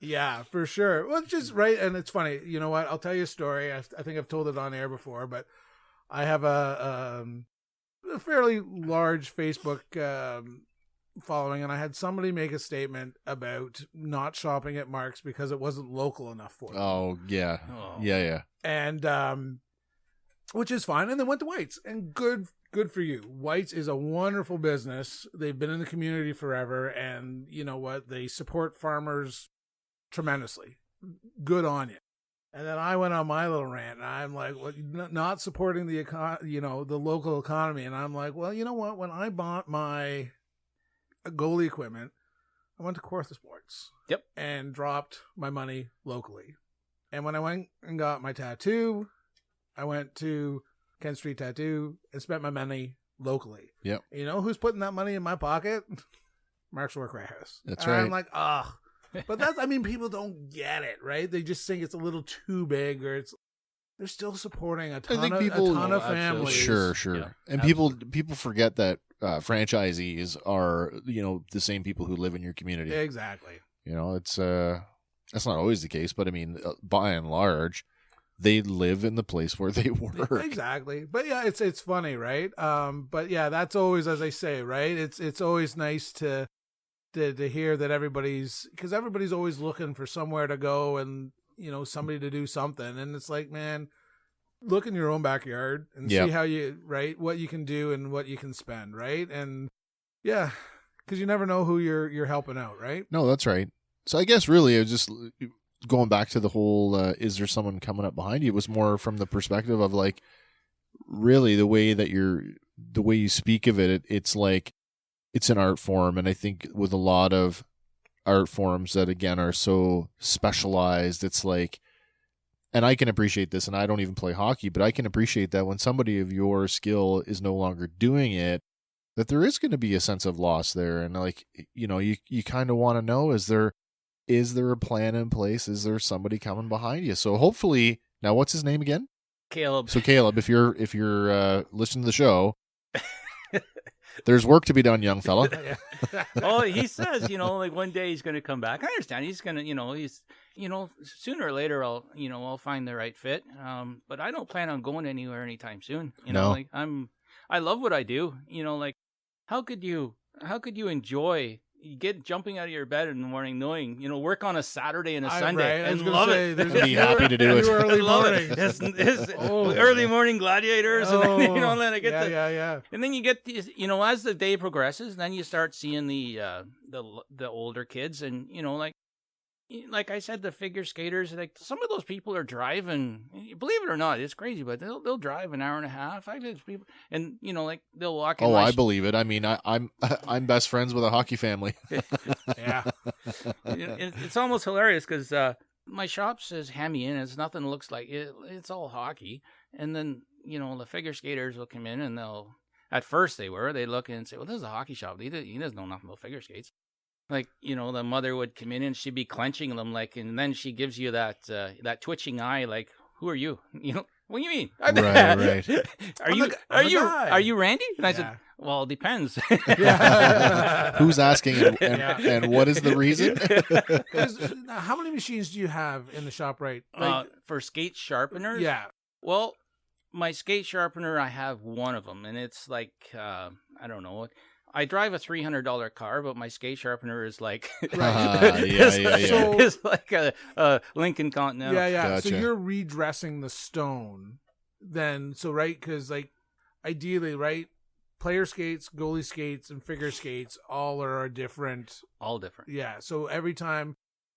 Yeah, for sure. Well, it's just right, and it's funny. You know what? I'll tell you a story. I think I've told it on air before, but I have a fairly large Facebook following, and I had somebody make a statement about not shopping at Mark's because it wasn't local enough for them. Oh, yeah. Oh. Yeah. And which is fine. And they went to White's, and good for you. White's is a wonderful business. They've been in the community forever, and you know what? They support farmers tremendously. Good on you. And then I went on my little rant, and I'm like, well, not supporting the the local economy. And I'm like, well, you know what? When I bought my goalie equipment, I went to Kawartha Sports. Yep. And dropped my money locally. And when I went and got my tattoo, I went to Kent Street Tattoo and spent my money locally. Yep. You know who's putting that money in my pocket? Mark's Work Warehouse. That's And right. I'm like, ugh. But people don't get it, right? They just think it's a little too big, or they're still supporting a ton of absolutely. families. Sure. Yeah, And people forget that franchisees are, the same people who live in your community. Exactly. It's that's not always the case, but I mean, by and large, they live in the place where they work. Exactly. But yeah, it's funny, right? But yeah, that's always, as I say, right? It's always nice to hear that everybody's always looking for somewhere to go and, somebody to do something. And it's like, man, look in your own backyard and see how what you can do and what you can spend. Right. And yeah, because you never know who you're helping out. Right. No, that's right. So I guess really, I was just going back to the whole, is there someone coming up behind you? It was more from the perspective of like, really the way you speak of it, it's like, it's an art form. And I think with a lot of art forms that again are so specialized, it's like, and I can appreciate this, and I don't even play hockey, but I can appreciate that when somebody of your skill is no longer doing it, that there is going to be a sense of loss there. And like, you kind of want to know, is there a plan in place? Is there somebody coming behind you? So hopefully, now what's his name again? Caleb. So Caleb, if you're listening to the show, there's work to be done, young fella. Oh, he says, like one day he's going to come back. I understand. He's going to, sooner or later I'll find the right fit. But I don't plan on going anywhere anytime soon. Like I love what I do. Like how could you enjoy jumping out of your bed in the morning knowing, work on a Saturday and a Sunday and love it. Be happy to do it. Early morning. morning. Early morning gladiators. And then, then I get yeah. And then you get these, as the day progresses, then you start seeing the older kids and, like I said, the figure skaters, like some of those people are driving, believe it or not, it's crazy, but they'll drive an hour and a half. I've had people, and like they'll walk in. Oh, I believe it. I mean, I'm best friends with a hockey family. Yeah. It's almost hilarious because my shop says Hangin, and it's nothing that looks like it. It's all hockey. And then, the figure skaters will come in and at first they look in and say, well, this is a hockey shop. He doesn't know nothing about figure skates. Like, the mother would come in and she'd be clenching them, like, and then she gives you that twitching eye, like, who are you? What do you mean? Right. Are you Randy? And I said, well, it depends. Who's asking and what is the reason? How many machines do you have in the shop, right? For skate sharpeners? Yeah. Well, my skate sharpener, I have one of them, and it's like, I don't know. I drive a $300 car, but my skate sharpener is like, it's like a Lincoln Continental. Yeah. Gotcha. So you're redressing the stone then. So, right, because like ideally, right, player skates, goalie skates, and figure skates all are different. All different. Yeah. So every time,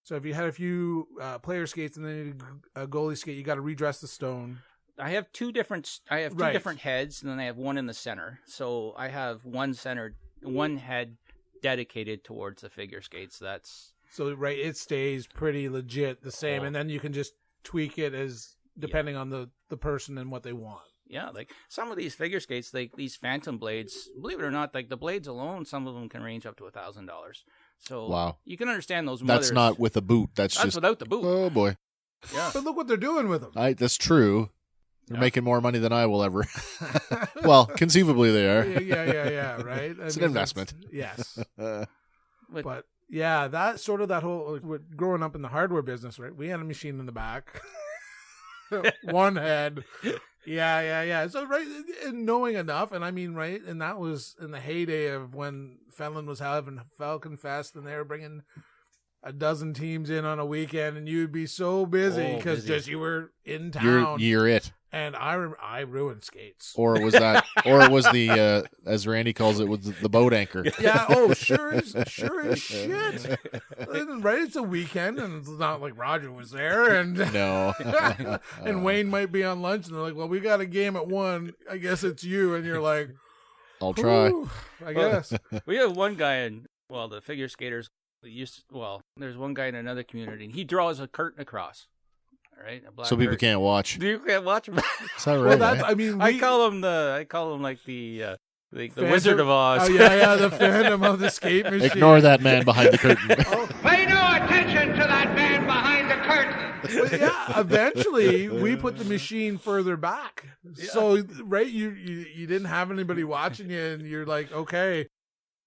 if you had a few player skates and then a goalie skate, you got to redress the stone. I have two different heads, and then I have one in the center. So I have one head dedicated towards the figure skates. Right, it stays pretty legit the same, and then you can just tweak it as depending on the person and what they want. Yeah, like some of these figure skates, like these phantom blades, believe it or not, like the blades alone, some of them can range up to $1,000. So Wow. you can understand those mothers. That's not with a boot. That's just without the boot. Oh boy. Yeah. But look what they're doing with them. That's true. They're Yeah. making more money than I will ever. Well, conceivably they are. Yeah, right? It's an investment. Yes. But But yeah, that sort of that whole growing up in the hardware business, right? We had a machine in the back, one head. Yeah. So right, and knowing enough, and I mean, right, and that was in the heyday of when Fenland was having Falcon Fest, and they were bringing a dozen teams in on a weekend, and you'd be so busy because just you were in town. You're it. And I ruined skates. Or it was that, or it was the, as Randy calls it, was the boat anchor. Yeah. Oh, sure as shit. Right. It's a weekend, and it's not like Roger was there, and No. and Wayne might be on lunch, and they're like, "Well, we got a game at 1. I guess it's you." And you're like, I'll try. I guess. we have one guy in the figure skaters there's one guy in another community, and he draws a curtain across. All right, a black So people curtain. can't watch. You can't watch him. Is that right? Well, that's. I mean, I call him like the Phantom- Wizard of Oz. Oh yeah, the Phantom of the skate machine. Ignore that man behind the curtain. Pay no attention to that man behind the curtain. But yeah, eventually we put the machine further back. Yeah. So right, you didn't have anybody watching you, and you're like, okay.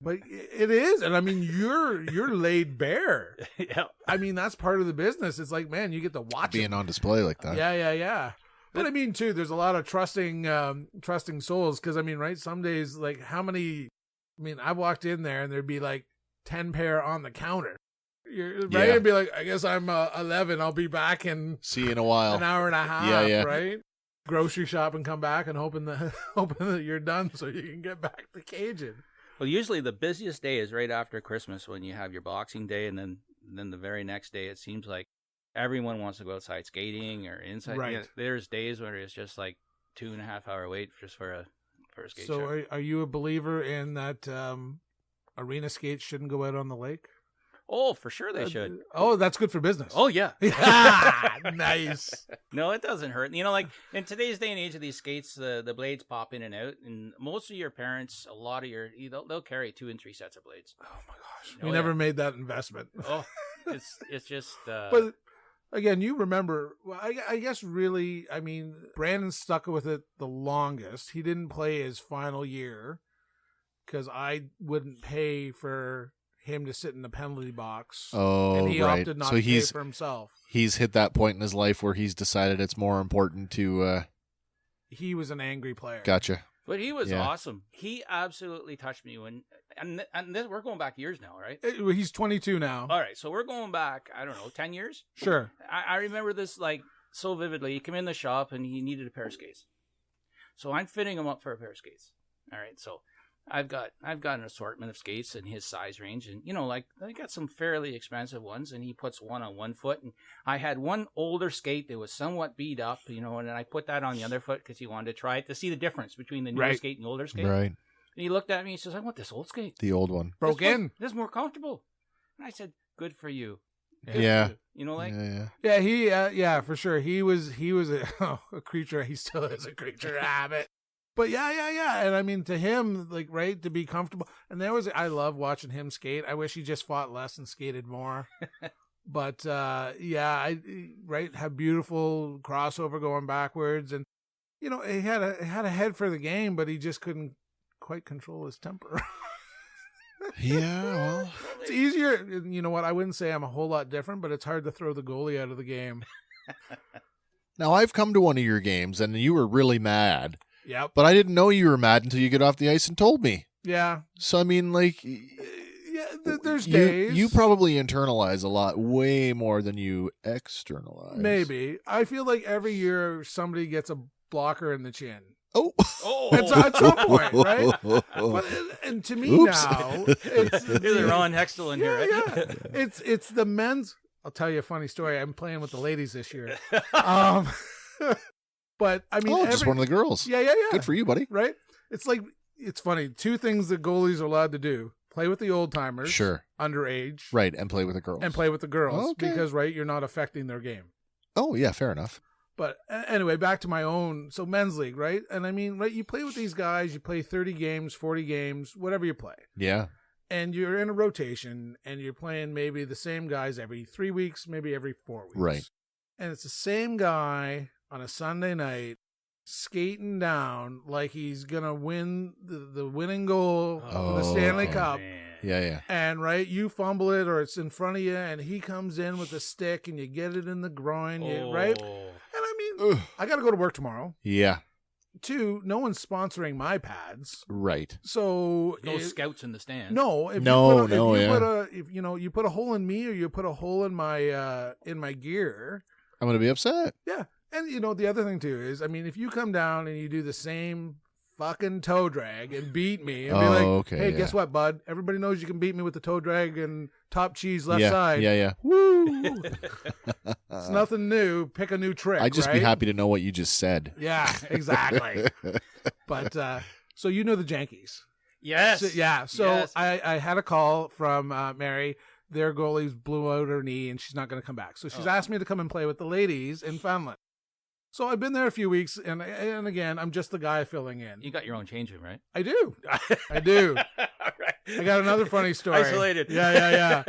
But it is, and I mean, you're laid bare. Yeah. I mean, that's part of the business. It's like, man, you get to watch Being it. on display like that. Yeah. But I mean, too, there's a lot of trusting souls, because I mean, right? Some days, like, how many? I mean, I walked in there and there'd be like 10 pair on the counter. Right? Yeah. It'd be like, I guess I'm 11. I'll be back in See you in a while. an hour and a half. Yeah. Right? Grocery shop and come back and hoping that you're done so you can get back to Cajun. Well, usually the busiest day is right after Christmas when you have your Boxing Day, and then the very next day it seems like everyone wants to go outside skating or inside. Right. Yeah, there's days where it's just like 2.5 hour wait just for a skate So shop. are you a believer in that arena skates shouldn't go out on the lake? Oh, for sure they should. Oh, that's good for business. Oh yeah. Nice. No, it doesn't hurt. You know, like in today's day and age of these skates, the blades pop in and out, and most of your parents, a lot of they'll carry 2 and 3 sets of blades. Oh my gosh, Oh, we never made that investment. Oh, it's just. But again, you remember. Well, I guess really, I mean, Brandon stuck with it the longest. He didn't play his final year because I wouldn't pay for him to sit in the penalty box. Oh, and he right. opted not So to pay for himself. He's hit that point in his life where he's decided it's more important to. He was an angry player. Gotcha. But he was Yeah. awesome. He absolutely touched me and this, we're going back years now, right? He's 22 now. All right, so we're going back, I don't know, 10 years? Sure. I remember this like so vividly. He came in the shop and he needed a pair of skates. So I'm fitting him up for a pair of skates. All right, so I've got an assortment of skates in his size range, and you know, like I got some fairly expensive ones, and he puts one on one foot, and I had one older skate that was somewhat beat up, you know, and then I put that on the other foot because he wanted to try it to see the difference between the newer Right. skate and the older skate. Right. And he looked at me, he says, "I want this old skate. The old one. Broke in. This is more comfortable." And I said, "Good for you." Yeah. for you." You know, like Yeah, for sure. He was a creature. He still is a creature of habit. But yeah. And I mean, to him, like, right, to be comfortable. And I love watching him skate. I wish he just fought less and skated more. But have beautiful crossover going backwards. And, you know, he had a head for the game, but he just couldn't quite control his temper. Yeah, well. It's easier. You know what? I wouldn't say I'm a whole lot different, but it's hard to throw the goalie out of the game. Now, I've come to one of your games, and you were really mad. Yep. But I didn't know you were mad until you get off the ice and told me. Yeah. So, I mean, like... Yeah, there's days. You probably internalize a lot, way more than you externalize. Maybe. I feel like every year somebody gets a blocker in the chin. Oh. At some point, right? But, and to me Oops. now, it's There's a Ron Hextall in here, right? yeah. It's the men's. I'll tell you a funny story. I'm playing with the ladies this year. But I mean, Just one of the girls. Yeah. Good for you, buddy. Right? It's like, it's funny. 2 things that goalies are allowed to do: play with the old timers, Sure. underage, Right, and play with the girls. and play with the girls, Okay. because right, you're not affecting their game. Oh, yeah, fair enough. But anyway, back to my own. So men's league, right? And I mean, right, you play with these guys, you play 30 games, 40 games, whatever you play. Yeah. and you're in a rotation, and you're playing maybe the same guys every 3 weeks, maybe every 4 weeks. Right. And it's the same guy on a Sunday night skating down like he's going to win the winning goal for the Stanley Cup. Man. Yeah. And, right, you fumble it or it's in front of you, and he comes in with a stick, and you get it in the groin, right? And, I mean, I got to go to work tomorrow. Yeah. 2, no one's sponsoring my pads. Right. So No scouts in the stand. No, if you put a hole in me or you put a hole in my gear, I'm going to be upset. yeah. And the other thing too is, I mean, if you come down and you do the same fucking toe drag and beat me and be like, okay, hey, yeah. guess what, bud? Everybody knows you can beat me with the toe drag and top cheese left side. Yeah. Woo! It's nothing new. Pick a new trick. I'd just right? be happy to know what you just said. Yeah, exactly. But so the Yankees. Yes. So Yes. I had a call from Mary. Their goalie blew out her knee and she's not going to come back. So she's asked me to come and play with the ladies in Finland. So I've been there a few weeks, and again, I'm just the guy filling in. You got your own change room, right? I do. I do. All right. I got another funny story. Isolated. Yeah.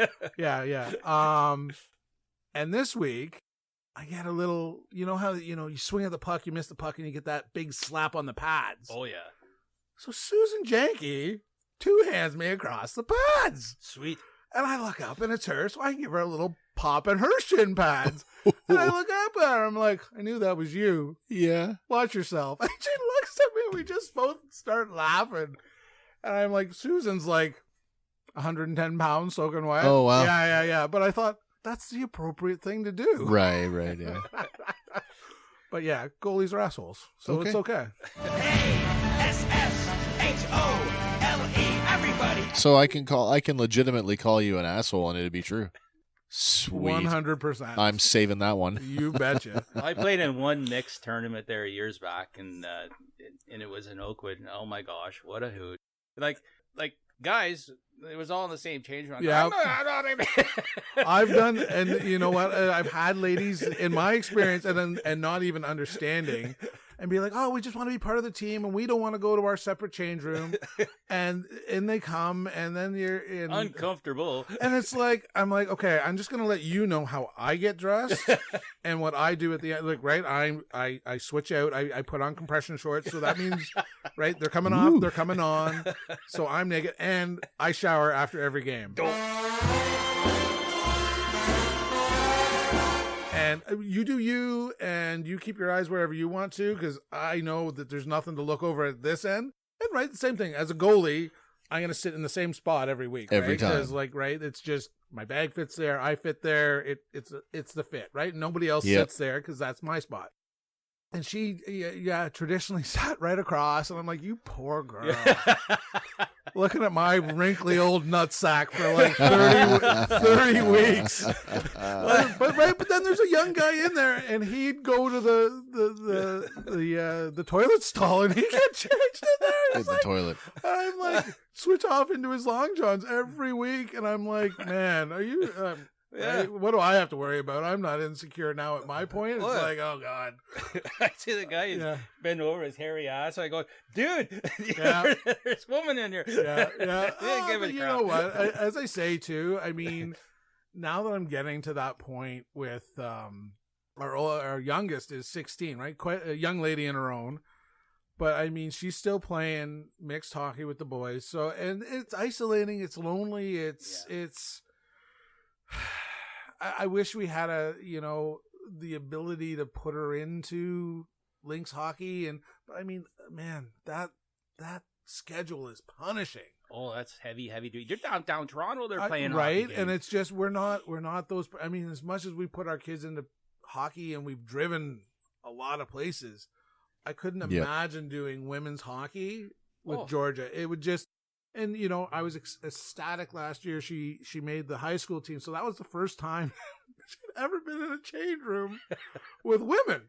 And this week, I get a little, you know how, you swing at the puck, you miss the puck, and you get that big slap on the pads. Oh, yeah. So Susan Janke two-hands me across the pads. Sweet. And I look up, and it's her, so I give her a little pop in her shin pads. And I look up at her, I'm like, I knew that was you. Yeah. Watch yourself. And she looks at me, and we just both start laughing. And I'm like, Susan's like 110 pounds soaking wet. Oh, wow. Yeah. But I thought, that's the appropriate thing to do. Right, yeah. But yeah, goalies are assholes. So it's okay. Everybody. So I can legitimately call you an asshole and it'd be true. Sweet. 100%. I'm saving that one. You betcha. I played in one mixed tournament there years back, and it was in Oakwood. And oh my gosh, what a hoot! Like guys, it was all in the same change room. Yeah. I'm not even... I've done, and you know what? I've had ladies in my experience, and not even understanding, and be like, "Oh, we just want to be part of the team, and we don't want to go to our separate change room." And they come, and then you're in uncomfortable, and it's like, I'm like, okay, I'm just gonna let you know how I get dressed and what I do at the end. Like, right? I switch out. I put on compression shorts, so that means, right? They're coming off, they're coming on. So I'm naked, and I shower after every game. And you do you, and you keep your eyes wherever you want to, because I know that there's nothing to look over at this end. And right, the same thing. As a goalie, I'm going to sit in the same spot every week. Every right? time. Because, like, right, it's just my bag fits there, I fit there. It's the fit, right? Nobody else Yep. sits there because that's my spot. And she, traditionally sat right across, and I'm like, you poor girl. Looking at my wrinkly old nutsack for like 30 weeks. But then there's a young guy in there, and he'd go to the toilet stall, and he get changed in there. In the toilet. I'm like, switch off into his long johns every week, and I'm like, man, are you... Yeah. What do I have to worry about? I'm not insecure now at my point. It's What? like, oh, God. I see the guy bend over his hairy ass. I go, dude, Yeah. there's a woman in here. Yeah. Yeah, give it a you crap. know what? As I say, too, I mean, now that I'm getting to that point with our youngest is 16, right? Quite a young lady in her own. But, I mean, she's still playing mixed hockey with the boys. So, and it's isolating. It's lonely. It's... I wish we had the ability to put her into links hockey, but I mean, man, that schedule is punishing. Oh, that's heavy duty. You're downtown Toronto. They're playing right, hockey and games. it's just we're not those. I mean, as much as we put our kids into hockey and we've driven a lot of places, I couldn't imagine doing women's hockey with Georgia. It would just. And, I was ecstatic last year. She made the high school team. So that was the first time she'd ever been in a change room with women.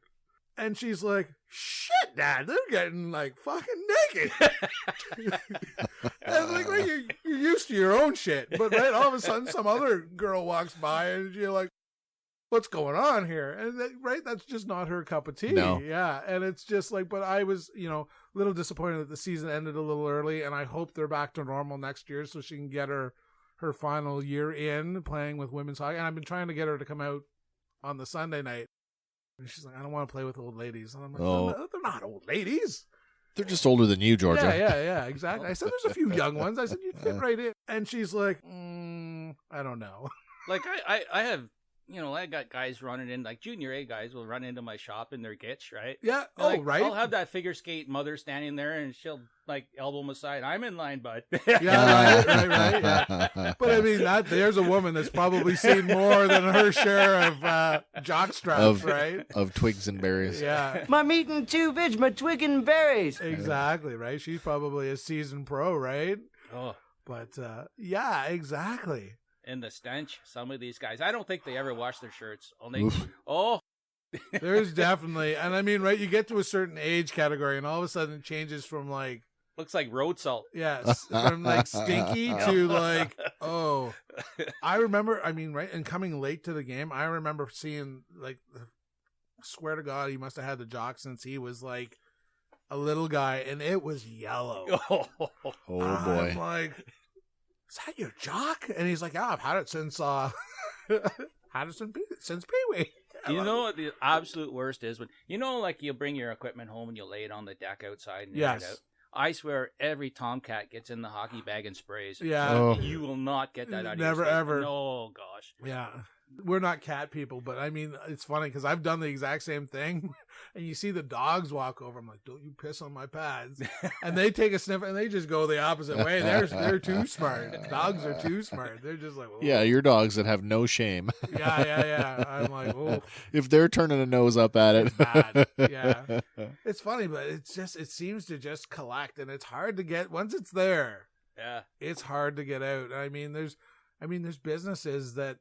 And she's like, shit, Dad, they're getting like fucking naked. And like, well, you're used to your own shit. But right, all of a sudden some other girl walks by and you're like, what's going on here? And right, that's just not her cup of tea. No. Yeah, and it's just like, but I was, a little disappointed that the season ended a little early, and I hope they're back to normal next year so she can get her final year in playing with women's hockey. And I've been trying to get her to come out on the Sunday night, and she's like, I don't want to play with old ladies. And I'm like, they're not old ladies. They're just older than you, Georgia. Yeah, exactly. I said, there's a few young ones. I said, you'd fit right in. And she's like, I don't know. Like, I have, I got guys running in, like junior A guys will run into my shop in their gitch, right? Yeah. Like, I'll have that figure skate mother standing there, and she'll, like, elbow them aside. I'm in line, bud. Yeah, right. Yeah. But I mean, there's a woman that's probably seen more than her share of jock straps, right? Of twigs and berries. Yeah. My meat and 2 veg, my twig and berries. Exactly, right? She's probably a seasoned pro, right? Oh. But, yeah, exactly. And the stench, some of these guys, I don't think they ever wash their shirts. Oof. There's definitely, and I mean, right, you get to a certain age category, and all of a sudden it changes from like, looks like road salt. Yes, from like stinky to like, oh. I remember, I mean, right, and coming late to the game, I remember seeing, like, swear to God, he must have had the jock since he was like a little guy, and it was yellow. Oh boy. I'm like, is that your jock? And he's like, yeah, I've had it since since Pee-wee. You know what the absolute worst is? When like you bring your equipment home and you lay it on the deck outside and air it out. I swear every Tomcat gets in the hockey bag and sprays. Yeah. Oh. You will not get that out of Never, your skate. ever. Oh, gosh. Yeah. We're not cat people, but I mean, it's funny because I've done the exact same thing. And you see the dogs walk over. I'm like, don't you piss on my pads. And they take a sniff and they just go the opposite way. They're too smart. Dogs are too smart. They're just like, yeah, your dogs that have no shame. Yeah. I'm like, oh. If they're turning a nose up at it. It's bad. Yeah. It's funny, but it seems to just collect, and it's hard to get, once it's there. Yeah. It's hard to get out. I mean, there's businesses that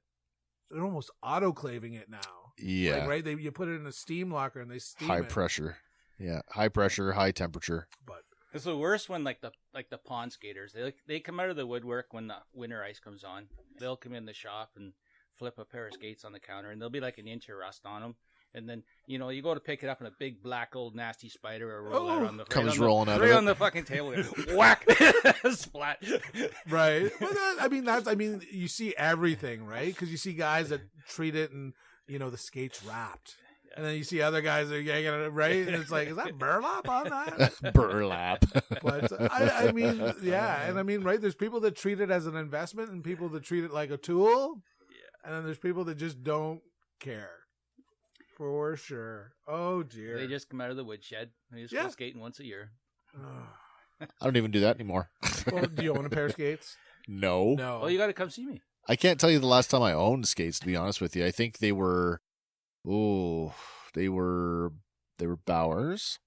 they're almost autoclaving it now. Yeah. Like, right? You put it in a steam locker and they steam High it. pressure. Yeah. High pressure, high temperature. But it's the worst when the pond skaters, they come out of the woodwork when the winter ice comes on. They'll come in the shop and flip a pair of skates on the counter, and there'll be like an inch of rust on them. And then, you go to pick it up and a big black old nasty spider will roll out on the comes rolling out of right it. on the fucking table. Whack. Splat. right. Well, you see everything, right? Because you see guys that treat it and, the skate's wrapped. Yeah. And then you see other guys that are yanking it, right? And it's like, is that burlap on that? Burlap. But I mean, yeah. And I mean, right, there's people that treat it as an investment and people that treat it like a tool. Yeah. And then there's people that just don't care. For sure. Oh, dear. They just come out of the woodshed. They just go skating once a year. I don't even do that anymore. Well, do you own a pair of skates? No. Well, you got to come see me. I can't tell you the last time I owned skates, to be honest with you. I think they were Bowers,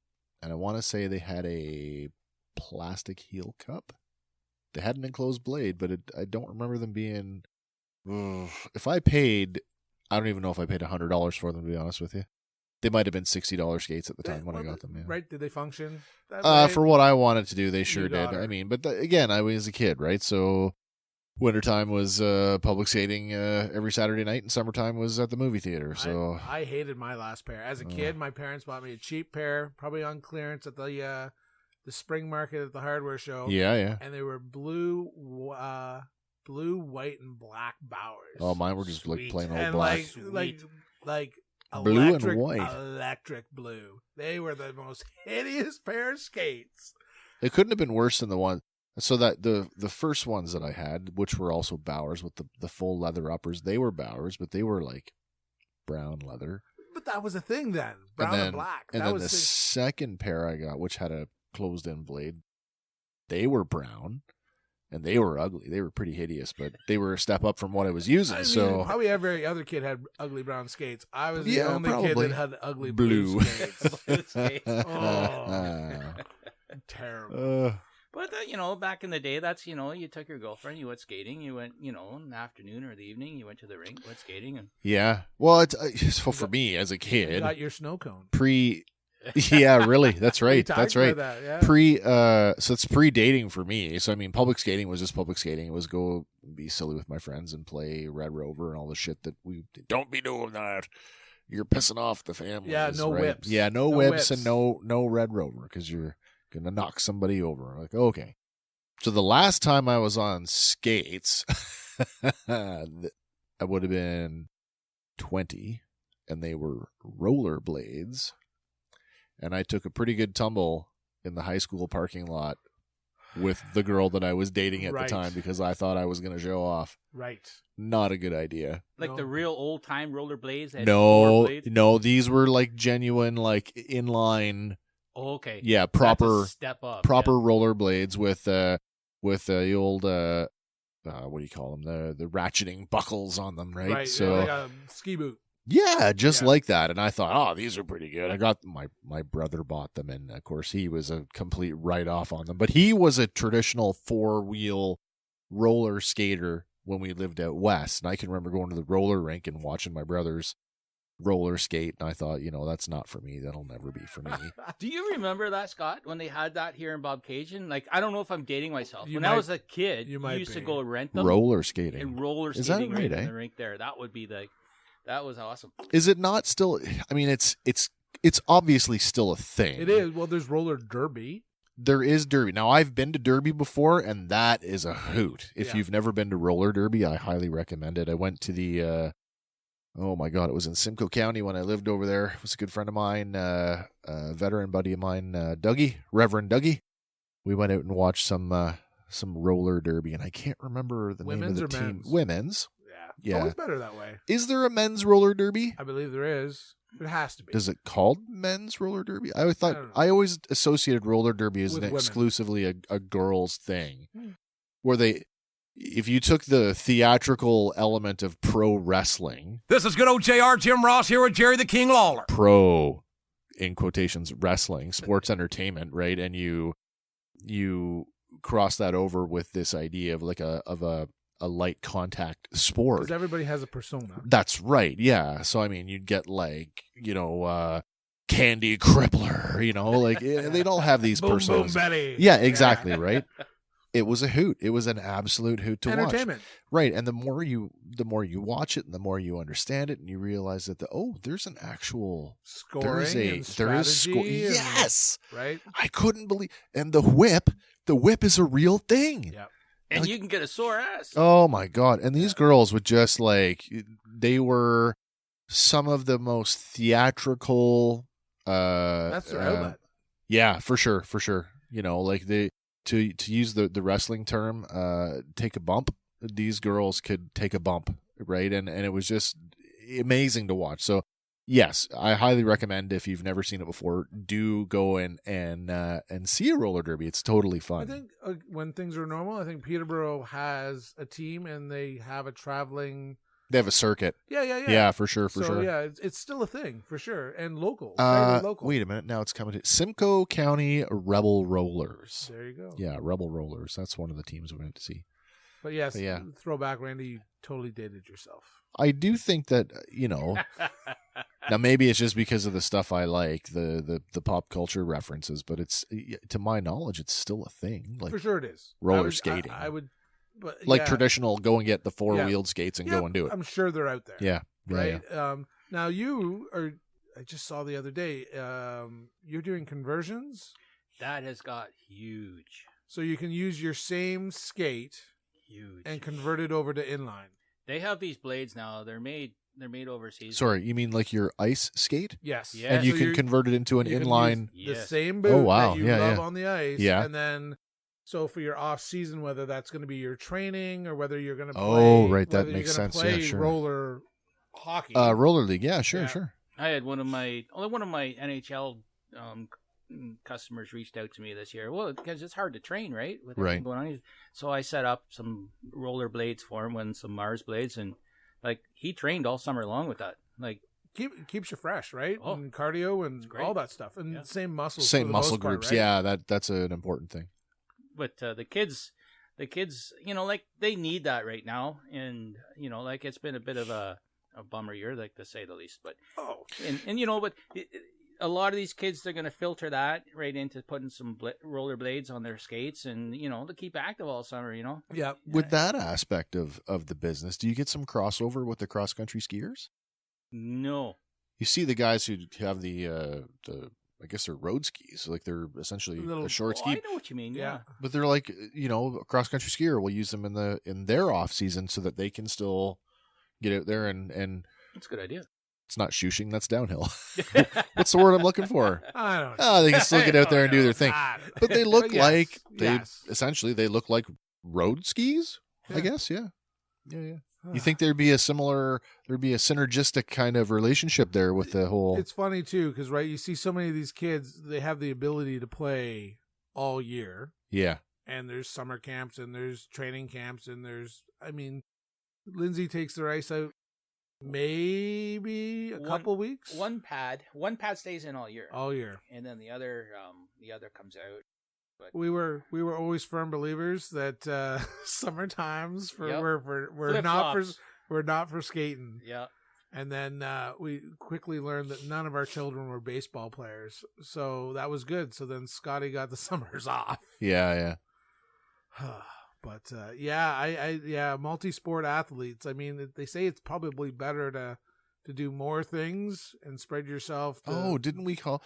and I want to say they had a plastic heel cup. They had an enclosed blade, but I don't remember them being. If I paid, I don't even know if I paid $100 for them, to be honest with you. They might have been $60 skates at the time when I got them. Yeah. Right? Did they function? That way? For what I wanted to do, they sure did. Her. I mean, but again, I was a kid, right? So wintertime was public skating every Saturday night, and summertime was at the movie theater. So I hated my last pair. As a kid, my parents bought me a cheap pair, probably on clearance at the spring market at the hardware show. Yeah. And they were blue, white, and black Bowers. Oh, mine were just like plain old and black. like blue and white. Electric blue. They were the most hideous pair of skates. It couldn't have been worse than the one. So that the first ones that I had, which were also Bowers with the full leather uppers, they were Bowers, but they were like brown leather. But that was a thing then, brown and black. And then the second pair I got, which had a closed-in blade, they were brown. And they were ugly. They were pretty hideous, but they were a step up from what I was using. So probably every other kid had ugly brown skates. I was the only kid that had ugly blue skates. Terrible. But back in the day, that's you took your girlfriend, you went skating, you went in the afternoon or the evening, you went to the rink, went skating, and yeah. Well, it's for me as a kid, you got your snow cone. Yeah, really. That's We right. talked That's about right. that, yeah. So it's pre-dating for me. So I mean, public skating was just public skating. It was go be silly with my friends and play Red Rover and all the shit that we don't be doing that. You're pissing off the family. Yeah, no right? whips. Yeah, no No whips whips. and no Red Rover because you're gonna knock somebody over. Like, okay. So the last time I was on skates, I would have been 20, and they were rollerblades. And I took a pretty good tumble in the high school parking lot with the girl that I was dating at Right. the time because I thought I was going to show off. Right. Not a good idea. Like No. the real old time rollerblades. that had No, four blades? no, these were like genuine, like inline, Oh, okay. yeah, That's a proper step up. proper rollerblades with the old what do you call them, the ratcheting buckles on them, right? Right. So Like a ski boot. yeah, just Yeah. like that. And I thought, oh, these are pretty good. I got my brother bought them, and of course he was a complete write off on them. But he was a traditional 4-wheel roller skater when we lived out west, and I can remember going to the roller rink and watching my brothers roller skate, and I thought, that's not for me. That'll never be for me. Do you remember that, Scott, when they had that here in Bobcaygeon? Like, I don't know if I'm dating myself. You When might- I was a kid, you you might used to be. go rent them Roller skating. and roller Is skating that right, in eh? the rink there. That would be that was awesome. Is it not still? I mean, it's obviously still a thing. It is. Well, there's roller derby. There is derby. Now, I've been to derby before, and that is a hoot. If Yeah. you've never been to roller derby, I highly recommend it. I went to the, oh my God, it was in Simcoe County when I lived over there. It was a good friend of mine, a veteran buddy of mine, Dougie, Reverend Dougie. We went out and watched some roller derby, and I can't remember the Women's name of the or team. men's? Women's. Yeah. It's Yeah. always better that way. Is there a men's roller derby? I believe there is. It has to be. Is it called men's roller derby? I always thought I don't know. I always associated roller derby as With an women. exclusively a girls thing, Hmm. where if you took the theatrical element of pro wrestling, This is good old JR Jim Ross here with Jerry the King Lawler. pro in quotations wrestling, sports entertainment, right, and you cross that over with this idea of like a light contact sport. Because everybody has a persona. That's right. Yeah. So, I mean, you'd get like, Candy Crippler, like they'd all have these Boom, boom, personas. Betty. Yeah, exactly. Right. It was a hoot. It was an absolute hoot to watch. Entertainment. Right. And the more you watch it and the more you understand it and you realize that there's an actual Scoring and strategy. and- Yes. Right? I couldn't believe, and the whip is a real thing. Yeah. And Like- you can get a sore ass. Oh my God. And these girls would just they were some of the most theatrical That's their outlet. yeah, for sure. Like to use the wrestling term, take a bump. These girls could take a bump, right? And it was just amazing to watch. So yes, I highly recommend, if you've never seen it before, do go and see a roller derby. It's totally fun. I think when things are normal, I think Peterborough has a team and they have a traveling. They have a circuit. Yeah. Yeah, for sure. So yeah, it's still a thing for sure, and local. Very local. Wait a minute. Now it's coming to Simcoe County Rebel Rollers. There you go. Yeah, Rebel Rollers. That's one of the teams we went to see. But yes, But yeah. throwback, Randy. You totally dated yourself. I do think that, now maybe it's just because of the stuff I like, the pop culture references, but it's, to my knowledge, it's still a thing. Like For sure, it is. roller I skating. I would, but like yeah. traditional, go and get the 4-wheeled skates and Yeah, go and do it. I'm sure they're out there. Yeah. Right. Now you are. I just saw the other day. You're doing conversions, That has got huge. so you can use your same skate Huge. and convert it over to inline. They have these blades now. They're made overseas. Sorry, you mean like your ice skate? Yes. Yeah. And you So can you're- convert it into an you can inline. use the Yes. same boot Oh, wow. that you Yeah, love yeah. on the ice. Yeah. And then, so for your off season, whether that's going to be your training or whether you're going to play. Oh, right, that whether you're makes gonna sense. Yeah, Play sure. roller hockey. Roller league. Yeah, sure, Yeah. sure. I had one of my NHL customers reached out to me this year. Well, because it's hard to train, right? With everything Right. going on. So I set up some roller blades for him and some Mars blades, and like he trained all summer long with that. Like Keeps you fresh, right? Oh, and cardio and great. all that stuff, and Yeah. same muscles, Same for the muscle most part, groups. right? Yeah, that's an important thing. but the kids, like they need that right now, and like it's been a bit of a bummer year, like to say the least. But Oh, and but a lot of these kids, they're going to filter that right into putting some roller blades on their skates and, to keep active all summer, Yeah. With that aspect of the business, do you get some crossover with the cross-country skiers? No. You see the guys who have the I guess they're road skis, like they're essentially a short ski. I know what you mean. Yeah. But they're like, a cross-country skier will use them in their off season so that they can still get out there and That's a good idea. it's not shooshing, that's downhill. What's the word I'm looking for? I don't know. Oh, they can still get out there and do their thing. But they look Yes, like essentially they look like road skis, I guess. Yeah. You think there'd be a synergistic kind of relationship there with the whole. It's funny too, because you see so many of these kids, they have the ability to play all year. Yeah. And there's summer camps and there's training camps and Lindsay takes their ice out maybe a couple weeks. One pad stays in all year. All year. And then the other comes out. But we were always firm believers that summer times we're not for skating. Yeah. And then we quickly learned that none of our children were baseball players, so that was good. So then Scotty got the summers off. Yeah. But multi-sport athletes. I mean, they say it's probably better to do more things and spread yourself. Didn't we call?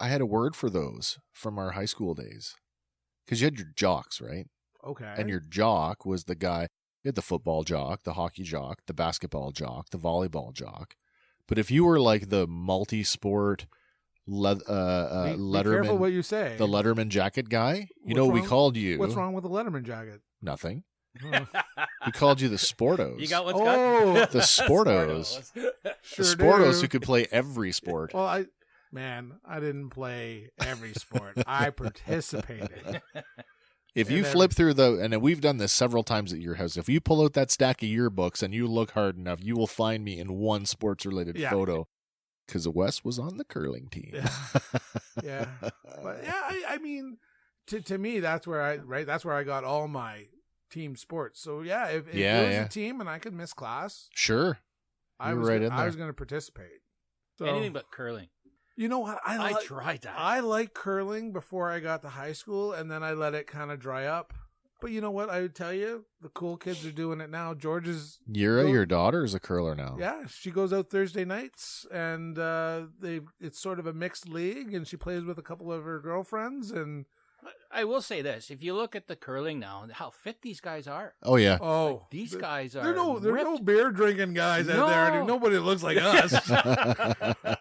I had a word for those from our high school days, because you had your jocks, right? Okay. And your jock was the guy. You had the football jock, the hockey jock, the basketball jock, the volleyball jock. But if you were like the multi-sport Letterman, be careful what you say. The Letterman jacket guy, we called you. What's wrong with the Letterman jacket? Nothing. We called you the Sportos. You got what's got? The Sportos. Sure the Sportos do. who could play every sport. Well, I didn't play every sport. I participated. If you flip through and we've done this several times at your house, if you pull out that stack of yearbooks and you look hard enough, you will find me in one sports-related photo. Because Wes was on the curling team. Yeah. But I mean, to me, that's where I got all my team sports. So if it was a team and I could miss class, sure, I was going to participate. So, anything but curling. You know what? I tried that. I liked curling before I got to high school, and then I let it kind of dry up. But you know what? I would tell you, the cool kids are doing it now. George's your daughter is a curler now. Yeah, she goes out Thursday nights, and it's sort of a mixed league, and she plays with a couple of her girlfriends. And I will say this: if you look at the curling now, how fit these guys are. Oh yeah. Oh, these guys are. They're no beer drinking guys out there. Nobody looks like us.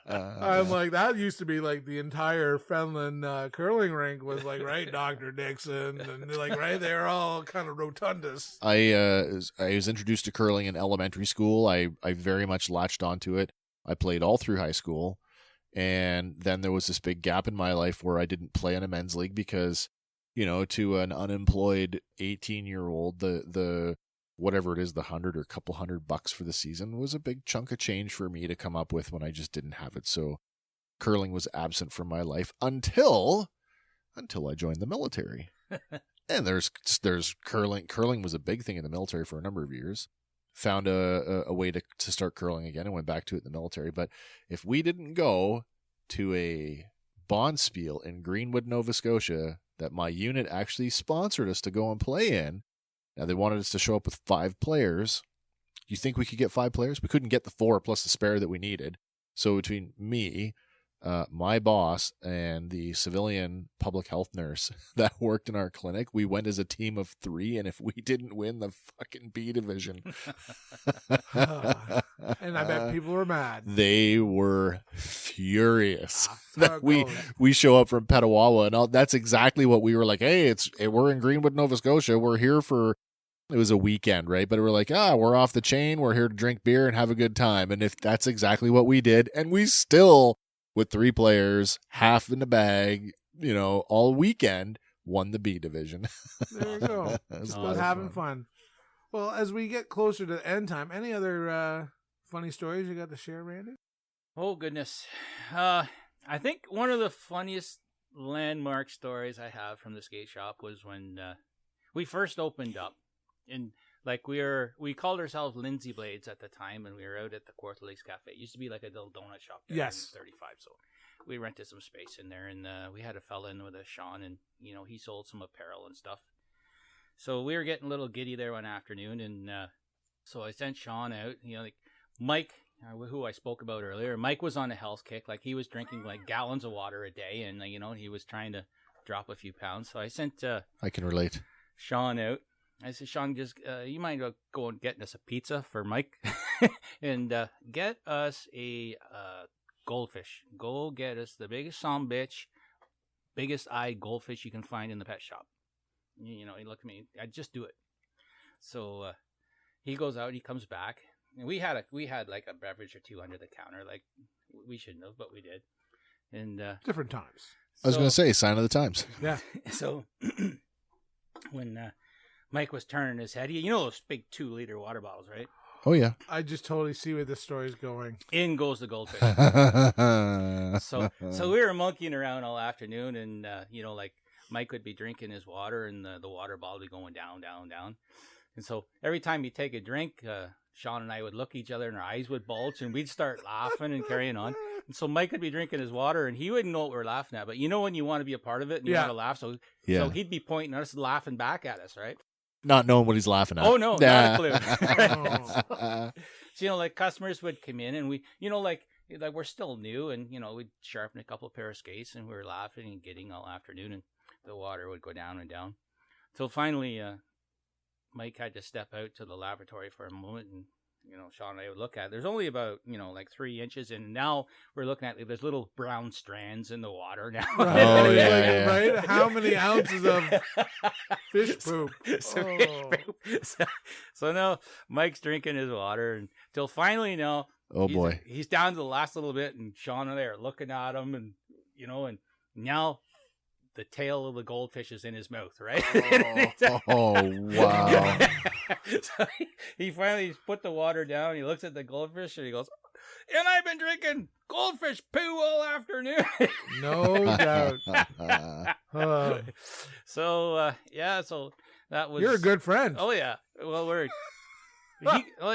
I'm like, that used to be like the entire Fenland curling rink was like, right, Dr. Dixon, and like, right, they're all kind of rotundous. I was introduced to curling in elementary school. I very much latched onto it. I played all through high school. And then there was this big gap in my life where I didn't play in a men's league because, to an unemployed 18-year-old, the whatever it is, the $100 or couple $100 for the season was a big chunk of change for me to come up with when I just didn't have it. So curling was absent from my life until I joined the military. And there's curling. Curling was a big thing in the military for a number of years. Found a way to start curling again and went back to it in the military. But if we didn't go to a bonspiel in Greenwood, Nova Scotia, that my unit actually sponsored us to go and play in, now they wanted us to show up with 5 players. You think we could get 5 players? We couldn't get the 4 plus the spare that we needed. So between me, my boss, and the civilian public health nurse that worked in our clinic, we went as a team of 3, and if we didn't win the fucking B division. And I bet people were mad. They were furious that we show up from Petawawa, and that's exactly what we were like. Hey, we're in Greenwood, Nova Scotia. We're here for. It was a weekend, right? But we're like, we're off the chain. We're here to drink beer and have a good time. And if that's exactly what we did, and we still, with 3 players, half in the bag, all weekend, won the B division. There you go. Just having fun. Well, as we get closer to the end time, any other funny stories you got to share, Randy? Oh, goodness. I think one of the funniest landmark stories I have from the skate shop was when we first opened up. And Like we called ourselves Lindsay Blades at the time, and we were out at the Quarter Lakes Cafe. It used to be like a little donut shop there Yes. in 35. So we rented some space in there, and we had a fella in with us, Sean, and he sold some apparel and stuff. So we were getting a little giddy there one afternoon, and so I sent Sean out. Like Mike, who I spoke about earlier. Mike was on a health kick. Like he was drinking like gallons of water a day, and he was trying to drop a few pounds. So I sent I can relate. Sean out. I said, Sean, just you mind go and getting us a pizza for Mike, and get us a goldfish. Go get us the biggest bitch, biggest eye goldfish you can find in the pet shop. He looked at me. I just do it. So he goes out. He comes back, and we had like a beverage or two under the counter. Like we shouldn't have, but we did. And Different times. I was going to say, sign of the times. Yeah. So when Mike was turning his head, those big 2-liter water bottles, right? Oh, yeah. I just totally see where this story's going. In goes the goldfish. So we were monkeying around all afternoon, and like Mike would be drinking his water, and the water bottle would be going down, down, down. And so every time he'd take a drink, Sean and I would look at each other, and our eyes would bulge, and we'd start laughing and carrying on. And so Mike would be drinking his water, and he wouldn't know what we were laughing at. But when you want to be a part of it and you want to laugh, so he'd be pointing at us, laughing back at us, right? Not knowing what he's laughing at. Oh, no, not a clue. So, like, customers would come in, and we, like we're still new, and, we'd sharpen a couple of pair of skates, and we were laughing and getting all afternoon, and the water would go down and down. So finally, Mike had to step out to the lavatory for a moment, and, Sean and I would look at it. There's only about, like 3 inches, and now we're looking at there's little brown strands in the water now. Oh, yeah. Right? How many ounces of fish poop? Fish poop. So now Mike's drinking his water until finally now. Oh, boy. He's down to the last little bit, and Sean and I are looking at him, and, and now the tail of the goldfish is in his mouth, right? Oh, wow. So he finally put the water down. He looks at the goldfish and he goes, and I've been drinking goldfish poo all afternoon. No doubt. So that was. You're a good friend. Oh, yeah. Well,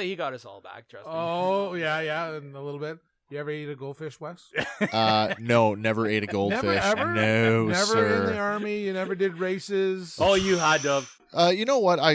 he got us all back, trust me. Oh, yeah, in a little bit. You ever eat a goldfish, Wes? No, never ate a goldfish. Never, ever? No, never sir. In the army? You never did races? Oh, you had to. You know what? I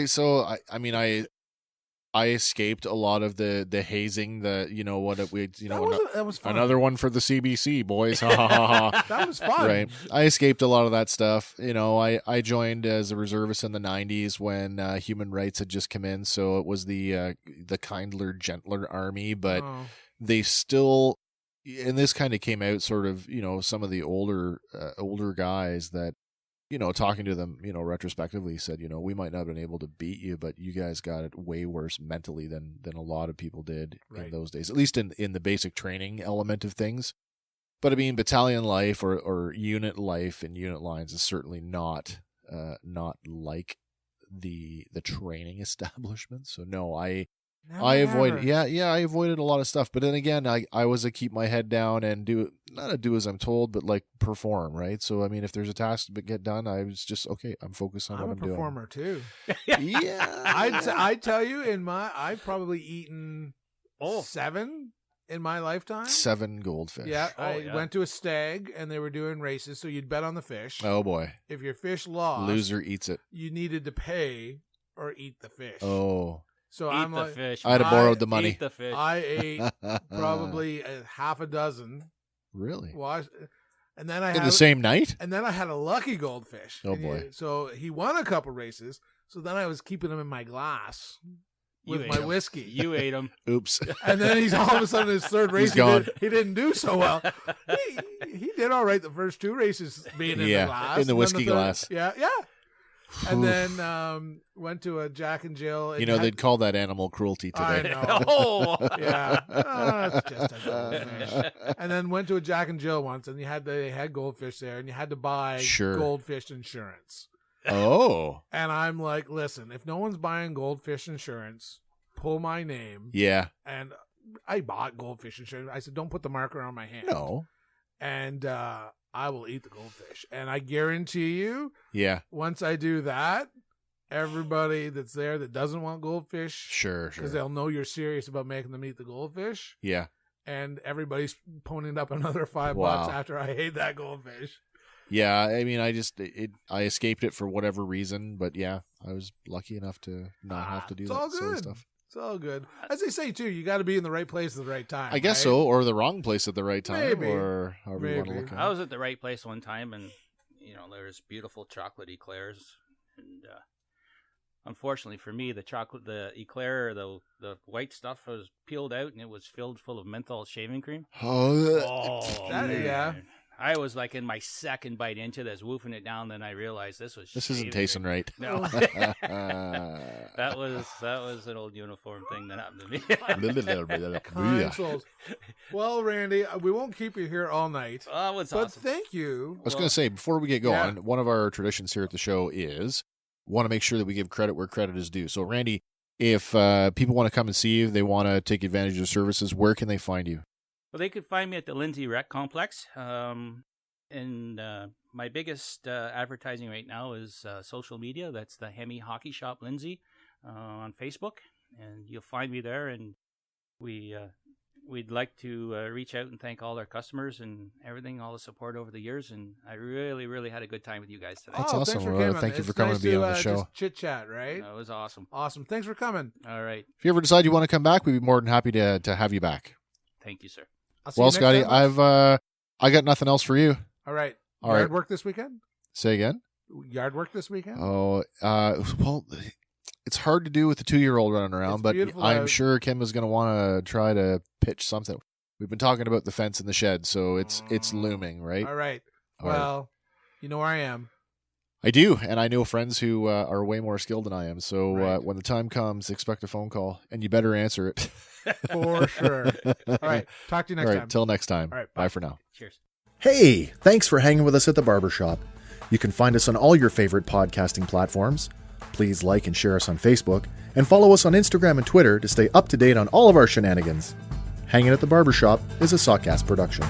escaped a lot of the hazing. That was fun. Another one for the CBC boys. Ha ha ha ha. That was fun. Right. I escaped a lot of that stuff. I joined as a reservist in the 90s when human rights had just come in, so it was the kindler, gentler army, but. Oh. They still, and this kind of came out sort of, some of the older guys that, talking to them, retrospectively said, we might not have been able to beat you, but you guys got it way worse mentally than a lot of people did in those days, at least in the basic training element of things. But I mean, battalion life or unit life and unit lines is certainly not like the training establishment. So no, I avoided, I avoided a lot of stuff. But then again, I was a keep my head down and do as I'm told, but like perform, right? So I mean, if there's a task to get done, I was just okay. I'm focused on what I'm doing. I'm a performer too. Yeah, I tell you, I've probably eaten 7 in my lifetime. 7 goldfish. Yeah, I went to a stag and they were doing races, so you'd bet on the fish. Oh boy! If your fish lost, loser eats it. You needed to pay or eat the fish. Oh. So Eat the fish. I'd have borrowed the money. Eat the fish. I ate probably half a dozen. Really? And then I in the same night. And then I had a lucky goldfish. Oh boy! So he won a couple races. So then I was keeping him in my glass with my whiskey. You ate him. Oops. And then he's all of a sudden his third race. He didn't do so well. He did all right the first 2 races being in the glass. In the whiskey glass. Yeah. And then went to a Jack and Jill. And they'd call that animal cruelty today. I know. Yeah. It's just a goldfish. And then went to a Jack and Jill once, and they had goldfish there, and you had to buy goldfish insurance. Oh. And I'm like, listen, if no one's buying goldfish insurance, pull my name. Yeah. And I bought goldfish insurance. I said, don't put the marker on my hand. No. And I will eat the goldfish. And I guarantee you, yeah, once I do that, everybody that's there that doesn't want goldfish. Sure. Because they'll know you're serious about making them eat the goldfish. Yeah. And everybody's ponying up another $5 after I ate that goldfish. Yeah, I mean, I escaped it for whatever reason, but yeah, I was lucky enough to not have to do that sort of stuff. It's all good. As they say too, you got to be in the right place at the right time. I guess so, or the wrong place at the right time, or however you want to look at it. I was at the right place one time, and there's beautiful chocolate eclairs, and unfortunately for me, the eclair, the white stuff was peeled out, and it was filled full of menthol shaving cream. Yeah. I was like in my second bite into this, woofing it down. Then I realized this isn't tasting right. No, that was an old uniform thing that happened to me. Kind souls. Well, Randy, we won't keep you here all night. Oh, it's but awesome. Thank you. I was going to say, before we get going, one of our traditions here at the show is want to make sure that we give credit where credit is due. So, Randy, if people want to come and see you, they want to take advantage of your services, where can they find you? Well, they could find me at the Lindsay Rec Complex. And my biggest advertising right now is social media. That's the Hemi Hockey Shop Lindsay on Facebook. And you'll find me there. And we'd like to reach out and thank all our customers and everything, all the support over the years. And I really, really had a good time with you guys today. That's awesome. Thank you for coming to be on the show. Chit chat, right? It was awesome. Awesome. Thanks for coming. All right. If you ever decide you want to come back, we'd be more than happy to have you back. Thank you, sir. Well, Scotty, I got nothing else for you. All right. Yard work this weekend? Say again? Yard work this weekend? Oh, well, it's hard to do with the 2-year-old running around, but I'm sure Kim is going to want to try to pitch something. We've been talking about the fence in the shed, so it's looming, right? All right. Well, you know where I am. I do, and I know friends who are way more skilled than I am. So when the time comes, expect a phone call, and you better answer it. For sure. All right. Talk to you next time. Till next time. All right. Bye for now. Cheers. Hey, thanks for hanging with us at the Barbershop. You can find us on all your favorite podcasting platforms. Please like and share us on Facebook, and follow us on Instagram and Twitter to stay up to date on all of our shenanigans. Hangin' at the Barbershop is a Sawcast production.